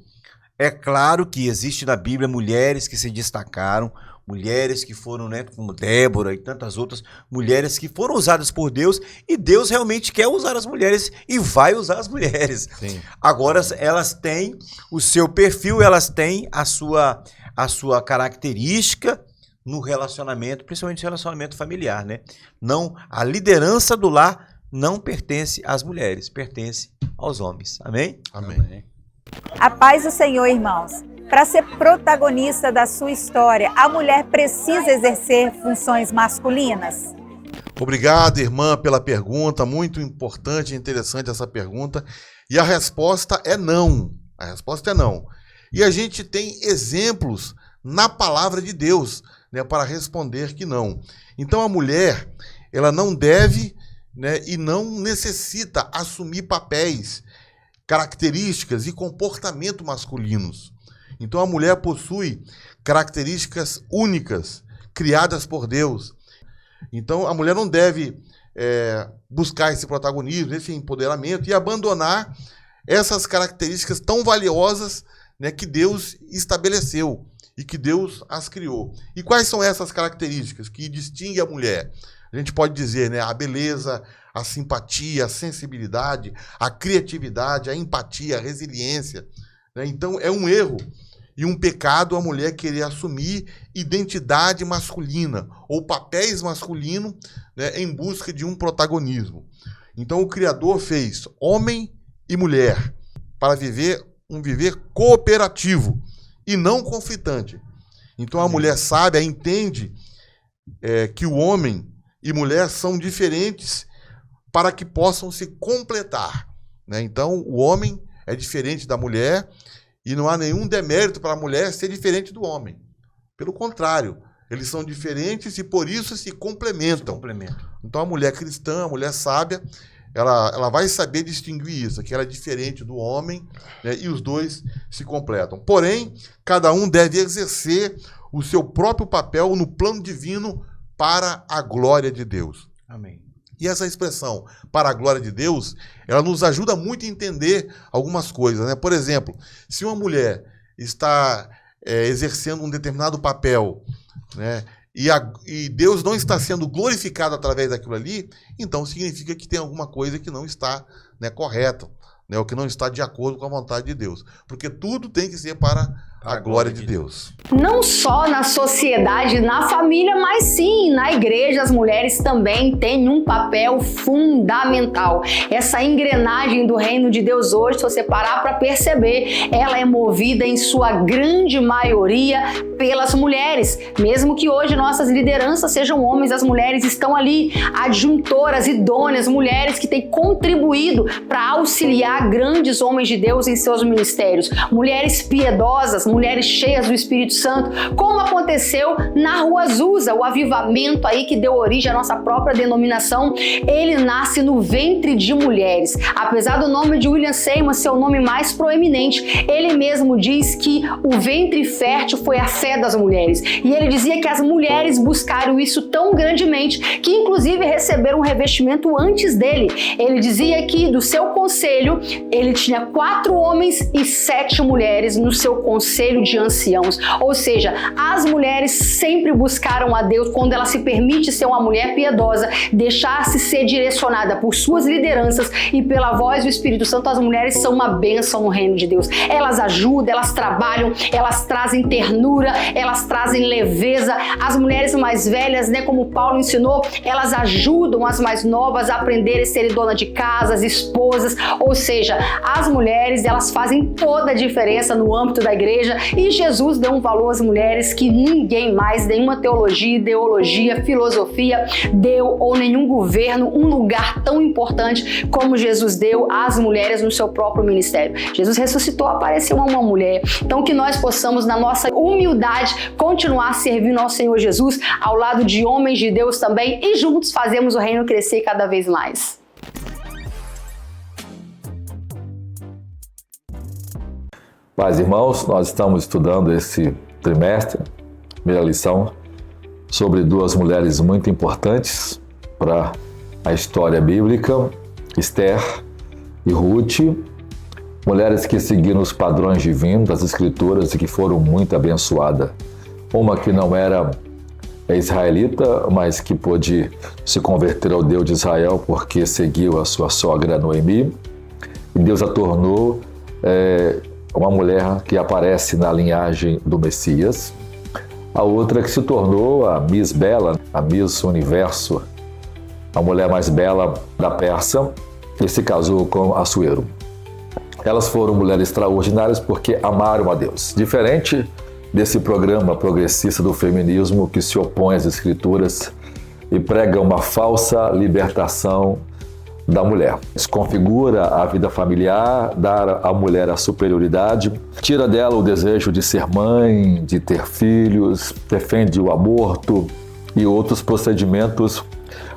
É claro que existe na Bíblia mulheres que se destacaram, mulheres que foram, né, como Débora e tantas outras mulheres que foram usadas por Deus, e Deus realmente quer usar as mulheres e vai usar as mulheres. Sim. Agora, elas têm o seu perfil, elas têm a sua característica no relacionamento, principalmente no relacionamento familiar, né? Não, a liderança do lar não pertence às mulheres, pertence aos homens. Amém? Amém. A paz do Senhor, irmãos. Para ser protagonista da sua história, a mulher precisa exercer funções masculinas? Obrigado, irmã, pela pergunta. Muito importante e interessante essa pergunta. E a resposta é não. A resposta é não. E a gente tem exemplos na palavra de Deus, né, para responder que não. Então a mulher, ela não deve, né, e não necessita assumir papéis, características e comportamento masculinos. Então a mulher possui características únicas, criadas por Deus. Então a mulher não deve buscar esse protagonismo, esse empoderamento e abandonar essas características tão valiosas, né, que Deus estabeleceu e que Deus as criou. E quais são essas características que distinguem a mulher? A gente pode dizer, né, a beleza, a simpatia, a sensibilidade, a criatividade, a empatia, a resiliência, né? Então é um erro e um pecado a mulher querer assumir identidade masculina ou papéis masculinos, né, em busca de um protagonismo. Então o Criador fez homem e mulher para viver um viver cooperativo e não conflitante. Então a mulher sábia entende que o homem e mulher são diferentes para que possam se completar, né? Então o homem é diferente da mulher e não há nenhum demérito para a mulher ser diferente do homem. Pelo contrário, eles são diferentes e por isso se complementam. Então a mulher cristã, a mulher sábia, ela vai saber distinguir isso, que ela é diferente do homem, né, e os dois se completam. Porém, cada um deve exercer o seu próprio papel no plano divino para a glória de Deus. Amém. E essa expressão, para a glória de Deus, ela nos ajuda muito a entender algumas coisas, né? Por exemplo, se uma mulher está exercendo um determinado papel, né, e Deus não está sendo glorificado através daquilo ali, então significa que tem alguma coisa que não está, né, correta, né, ou que não está de acordo com a vontade de Deus. Porque tudo tem que ser para a glória de Deus. Não só na sociedade, na família, mas sim na igreja, as mulheres também têm um papel fundamental. Essa engrenagem do reino de Deus hoje, se você parar para perceber, ela é movida em sua grande maioria pelas mulheres. Mesmo que hoje nossas lideranças sejam homens, as mulheres estão ali, adjuntoras, idôneas, mulheres que têm contribuído para auxiliar grandes homens de Deus em seus ministérios. Mulheres piedosas, mulheres cheias do Espírito Santo, como aconteceu na Rua Azusa, o avivamento aí que deu origem à nossa própria denominação, ele nasce no ventre de mulheres. Apesar do nome de William Seymour ser o nome mais proeminente, ele mesmo diz que o ventre fértil foi a fé das mulheres. E ele dizia que as mulheres buscaram isso tão grandemente que inclusive receberam um revestimento antes dele. Ele dizia que do seu conselho, ele tinha 4 homens e 7 mulheres no seu conselho de anciãos, ou seja, as mulheres sempre buscaram a Deus quando ela se permite ser uma mulher piedosa, deixar-se ser direcionada por suas lideranças e pela voz do Espírito Santo. As mulheres são uma bênção no reino de Deus. Elas ajudam, elas trabalham, elas trazem ternura, elas trazem leveza. As mulheres mais velhas, né, como Paulo ensinou, elas ajudam as mais novas a aprenderem a serem dona de casa, as esposas, ou seja, as mulheres, elas fazem toda a diferença no âmbito da igreja. E Jesus deu um valor às mulheres que ninguém mais, nenhuma teologia, ideologia, filosofia deu, ou nenhum governo, um lugar tão importante como Jesus deu às mulheres no seu próprio ministério. Jesus ressuscitou, apareceu a uma mulher. Então que nós possamos, na nossa humildade, continuar servindo ao Senhor Jesus, ao lado de homens de Deus também, e juntos fazemos o reino crescer cada vez mais. Paz, irmãos, nós estamos estudando esse trimestre, primeira lição, sobre duas mulheres muito importantes para a história bíblica, Esther e Ruth, mulheres que seguiram os padrões divinos das Escrituras e que foram muito abençoadas. Uma que não era israelita, mas que pôde se converter ao Deus de Israel porque seguiu a sua sogra Noemi, e Deus a tornou uma mulher que aparece na linhagem do Messias. A outra que se tornou a Miss Bela, a Miss Universo, a mulher mais bela da Pérsia, e se casou com Assuero. Elas foram mulheres extraordinárias porque amaram a Deus. Diferente desse programa progressista do feminismo que se opõe às Escrituras e prega uma falsa libertação da mulher. Desconfigura a vida familiar, dá à mulher a superioridade, tira dela o desejo de ser mãe, de ter filhos, defende o aborto e outros procedimentos.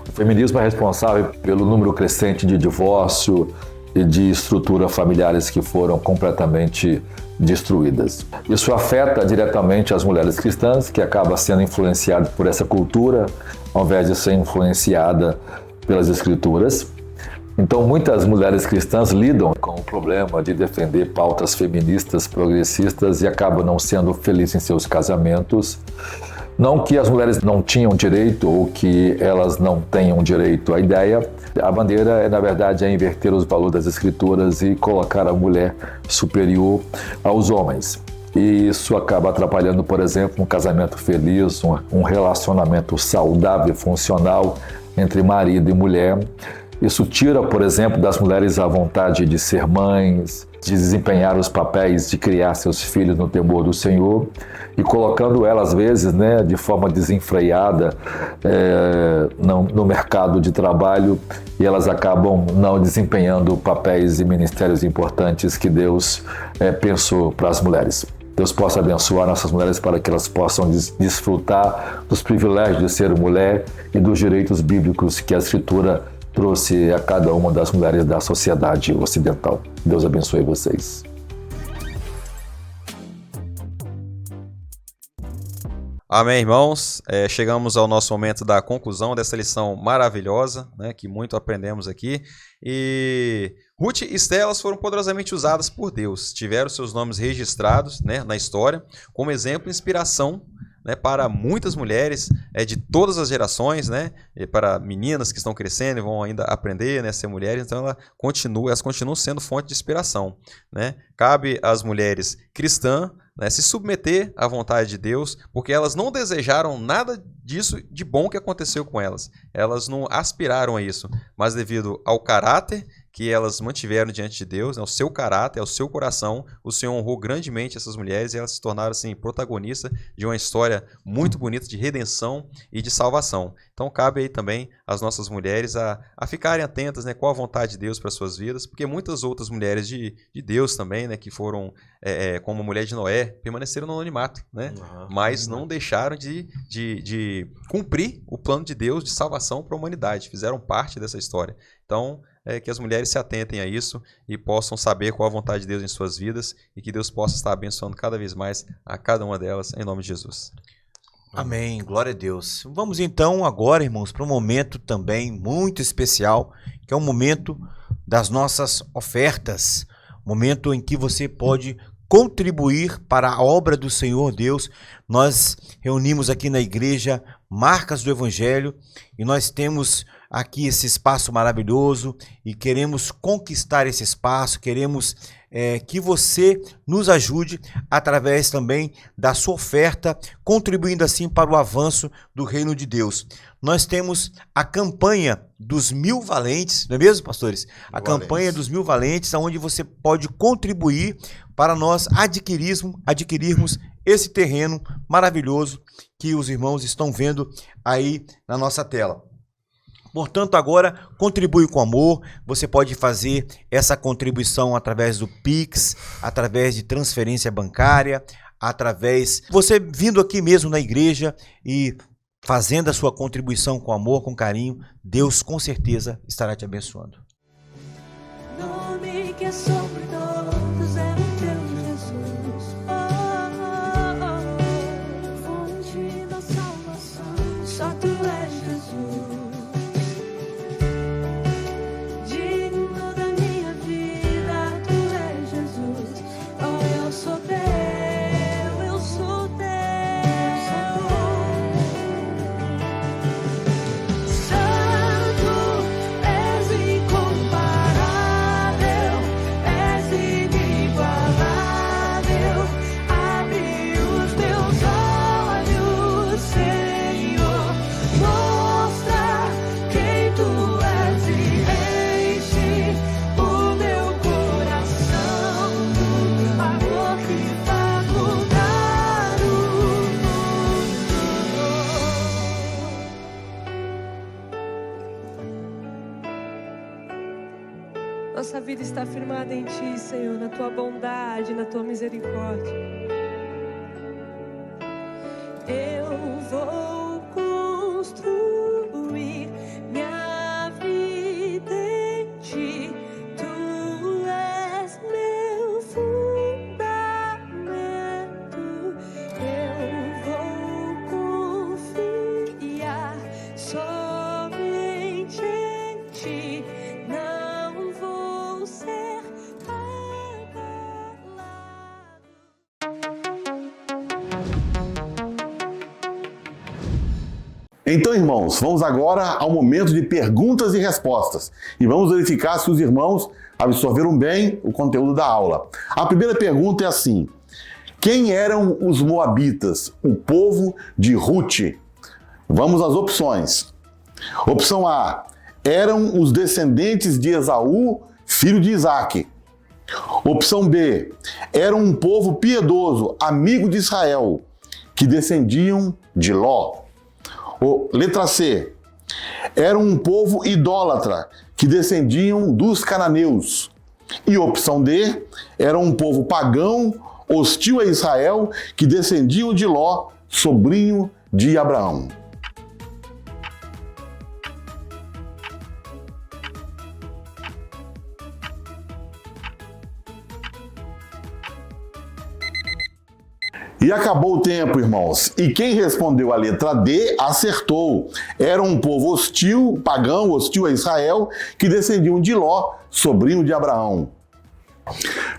O feminismo é responsável pelo número crescente de divórcio e de estruturas familiares que foram completamente destruídas. Isso afeta diretamente as mulheres cristãs, que acabam sendo influenciadas por essa cultura, ao invés de ser influenciada pelas Escrituras. Então, muitas mulheres cristãs lidam com o problema de defender pautas feministas, progressistas e acabam não sendo felizes em seus casamentos. Não que as mulheres não tinham direito ou que elas não tenham direito à ideia. A bandeira, na verdade, é inverter os valores das Escrituras e colocar a mulher superior aos homens. E isso acaba atrapalhando, por exemplo, um casamento feliz, um relacionamento saudável e funcional entre marido e mulher. Isso tira, por exemplo, das mulheres a vontade de ser mães, de desempenhar os papéis de criar seus filhos no temor do Senhor e colocando elas, às vezes, de forma desenfreada no mercado de trabalho, e elas acabam não desempenhando papéis e ministérios importantes que Deus pensou para as mulheres. Deus possa abençoar nossas mulheres para que elas possam desfrutar dos privilégios de ser mulher e dos direitos bíblicos que a Escritura trouxe a cada uma das mulheres da sociedade ocidental. Deus abençoe vocês. Amém, irmãos. Chegamos ao nosso momento da conclusão dessa lição maravilhosa, né, que muito aprendemos aqui. E Ruth e Esther, elas foram poderosamente usadas por Deus. Tiveram seus nomes registrados, né, na história como exemplo e inspiração, né, para muitas mulheres de todas as gerações, né, e para meninas que estão crescendo e vão ainda aprender, né, a ser mulheres. Então elas continuam sendo fonte de inspiração, né? Cabe às mulheres cristãs, né, se submeter à vontade de Deus, porque elas não desejaram nada disso de bom que aconteceu com elas. Elas não aspiraram a isso, mas devido ao caráter que elas mantiveram diante de Deus, né, o seu caráter, o seu coração, o Senhor honrou grandemente essas mulheres e elas se tornaram assim, protagonistas de uma história muito bonita de redenção e de salvação. Então cabe aí também às nossas mulheres a ficarem atentas, né, com a vontade de Deus para suas vidas, porque muitas outras mulheres de Deus também, né, que foram, como a mulher de Noé, permaneceram no anonimato, né, mas não deixaram de cumprir o plano de Deus de salvação para a humanidade, fizeram parte dessa história. Então, que as mulheres se atentem a isso e possam saber qual a vontade de Deus em suas vidas e que Deus possa estar abençoando cada vez mais a cada uma delas, em nome de Jesus. Amém, glória a Deus. Vamos então agora, irmãos, para um momento também muito especial, que é o momento das nossas ofertas, momento em que você pode contribuir para a obra do Senhor Deus. Nós reunimos aqui na igreja Marcas do Evangelho e nós temos aqui esse espaço maravilhoso e queremos conquistar esse espaço, queremos que você nos ajude através também da sua oferta, contribuindo assim para o avanço do reino de Deus. Nós temos a campanha dos 1000 valentes, não é mesmo, pastores? A campanha dos 1000 valentes, onde você pode contribuir para nós adquirirmos esse terreno maravilhoso que os irmãos estão vendo aí na nossa tela. Portanto, agora, contribui com amor. Você pode fazer essa contribuição através do Pix, através de transferência bancária, através... Você vindo aqui mesmo na igreja e fazendo a sua contribuição com amor, com carinho, Deus com certeza estará te abençoando. Nome que é sobre todos é o teu Jesus. vida está firmada em Ti, Senhor, na Tua bondade, na Tua misericórdia. Eu vou construir minha vida em Ti. Tu és meu fundamento. Eu vou confiar somente em Ti. Não vou ser abalado. Então, irmãos, vamos agora ao momento de perguntas e respostas. E vamos verificar se os irmãos absorveram bem o conteúdo da aula. A primeira pergunta é assim: quem eram os moabitas, o povo de Ruth? Vamos às opções. Opção A: eram os descendentes de Esaú, filho de Isaque. Opção B: eram um povo piedoso, amigo de Israel, que descendiam de Ló. Letra C: eram um povo idólatra, que descendiam dos cananeus. E opção D: eram um povo pagão, hostil a Israel, que descendiam de Ló, sobrinho de Abraão. E acabou o tempo, irmãos. E quem respondeu a letra D acertou. Era um povo hostil, pagão, hostil a Israel, que descendiam de Ló, sobrinho de Abraão.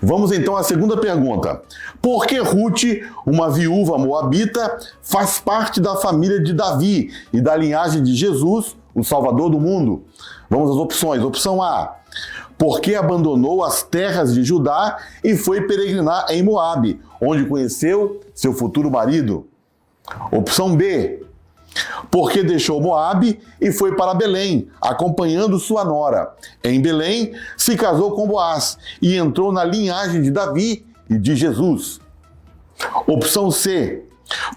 Vamos então à segunda pergunta. Por que Ruth, uma viúva moabita, faz parte da família de Davi e da linhagem de Jesus, o Salvador do mundo? Vamos às opções. Opção A: porque abandonou as terras de Judá e foi peregrinar em Moabe, onde conheceu seu futuro marido. Opção B: porque deixou Moabe e foi para Belém, acompanhando sua nora. Em Belém, se casou com Boaz e entrou na linhagem de Davi e de Jesus. Opção C: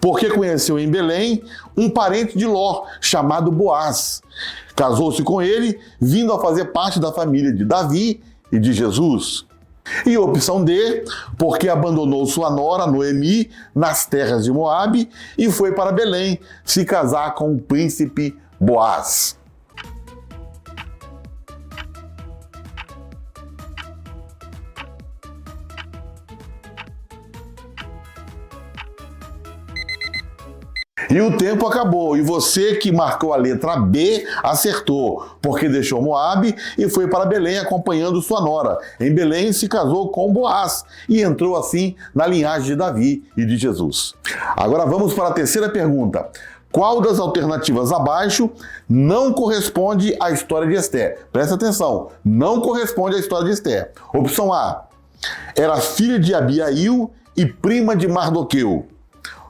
porque conheceu em Belém um parente de Ló, chamado Boaz. Casou-se com ele, vindo a fazer parte da família de Davi e de Jesus. E opção D: porque abandonou sua nora, Noemi, nas terras de Moabe e foi para Belém se casar com o príncipe Boaz. E o tempo acabou, e você que marcou a letra B acertou, porque deixou Moabe e foi para Belém acompanhando sua nora. Em Belém se casou com Boaz e entrou assim na linhagem de Davi e de Jesus. Agora vamos para a terceira pergunta. Qual das alternativas abaixo não corresponde à história de Esther? Presta atenção, não corresponde à história de Esther. Opção A: era filha de Abiail e prima de Mardoqueu.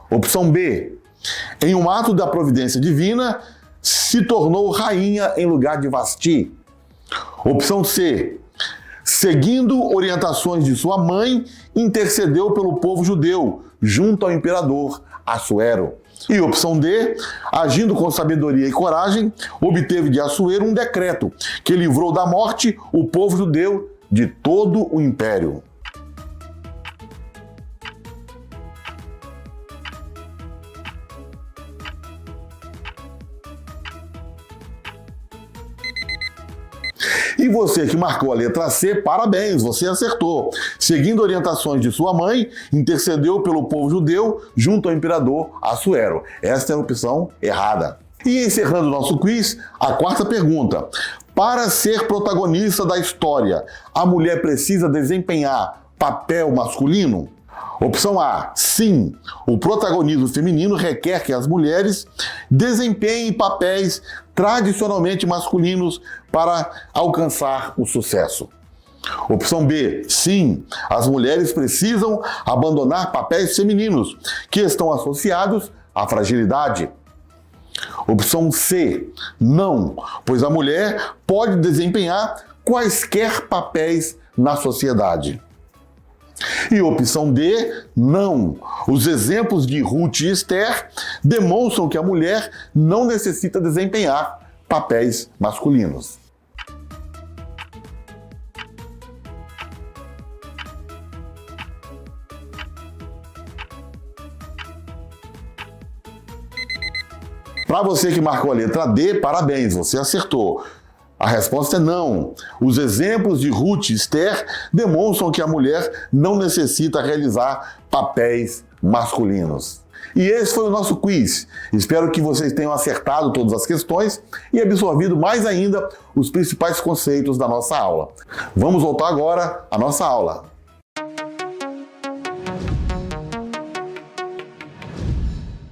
Opção B: em um ato da providência divina, se tornou rainha em lugar de Vasti. Opção C: seguindo orientações de sua mãe, intercedeu pelo povo judeu, junto ao imperador Assuero. E opção D: agindo com sabedoria e coragem, obteve de Assuero um decreto que livrou da morte o povo judeu de todo o império. E você que marcou a letra C, parabéns, você acertou. Seguindo orientações de sua mãe, intercedeu pelo povo judeu junto ao imperador Assuero. Esta é a opção errada. E encerrando o nosso quiz, a quarta pergunta. Para ser protagonista da história, a mulher precisa desempenhar papel masculino? Opção A: sim. O protagonismo feminino requer que as mulheres desempenhem papéis tradicionalmente masculinos para alcançar o sucesso. Opção B: sim. As mulheres precisam abandonar papéis femininos que estão associados à fragilidade. Opção C: não, pois a mulher pode desempenhar quaisquer papéis na sociedade. E opção D: não. Os exemplos de Ruth e Esther demonstram que a mulher não necessita desempenhar papéis masculinos. Para você que marcou a letra D, parabéns, você acertou. A resposta é não. Os exemplos de Ruth e Esther demonstram que a mulher não necessita realizar papéis masculinos. E esse foi o nosso quiz. Espero que vocês tenham acertado todas as questões e absorvido mais ainda os principais conceitos da nossa aula. Vamos voltar agora à nossa aula.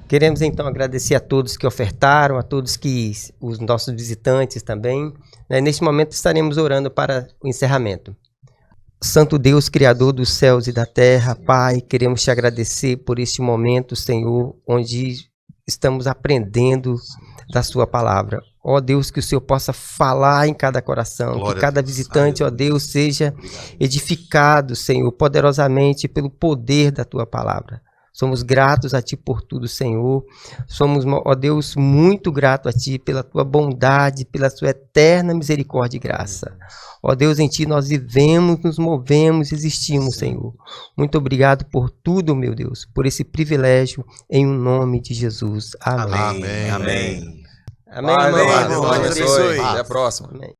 Queremos então agradecer a todos que ofertaram, a todos que os nossos visitantes também. Neste momento estaremos orando para o encerramento. Santo Deus, Criador dos céus e da terra, Pai, queremos te agradecer por este momento, Senhor, onde estamos aprendendo da sua palavra. Ó Deus, que o Senhor possa falar em cada coração, Glória que cada visitante, ó Deus, seja edificado, Senhor, poderosamente pelo poder da tua palavra. Somos gratos a Ti por tudo, Senhor. Somos, ó Deus, muito gratos a Ti pela Tua bondade, pela Sua eterna misericórdia e graça. Ó Deus, em Ti nós vivemos, nos movemos, existimos, Senhor. Muito obrigado por tudo, meu Deus, por esse privilégio, em nome de Jesus. Amém. Amém. Amém. Amém, Amém. irmão. Deus abençoe. Até a próxima. Amém.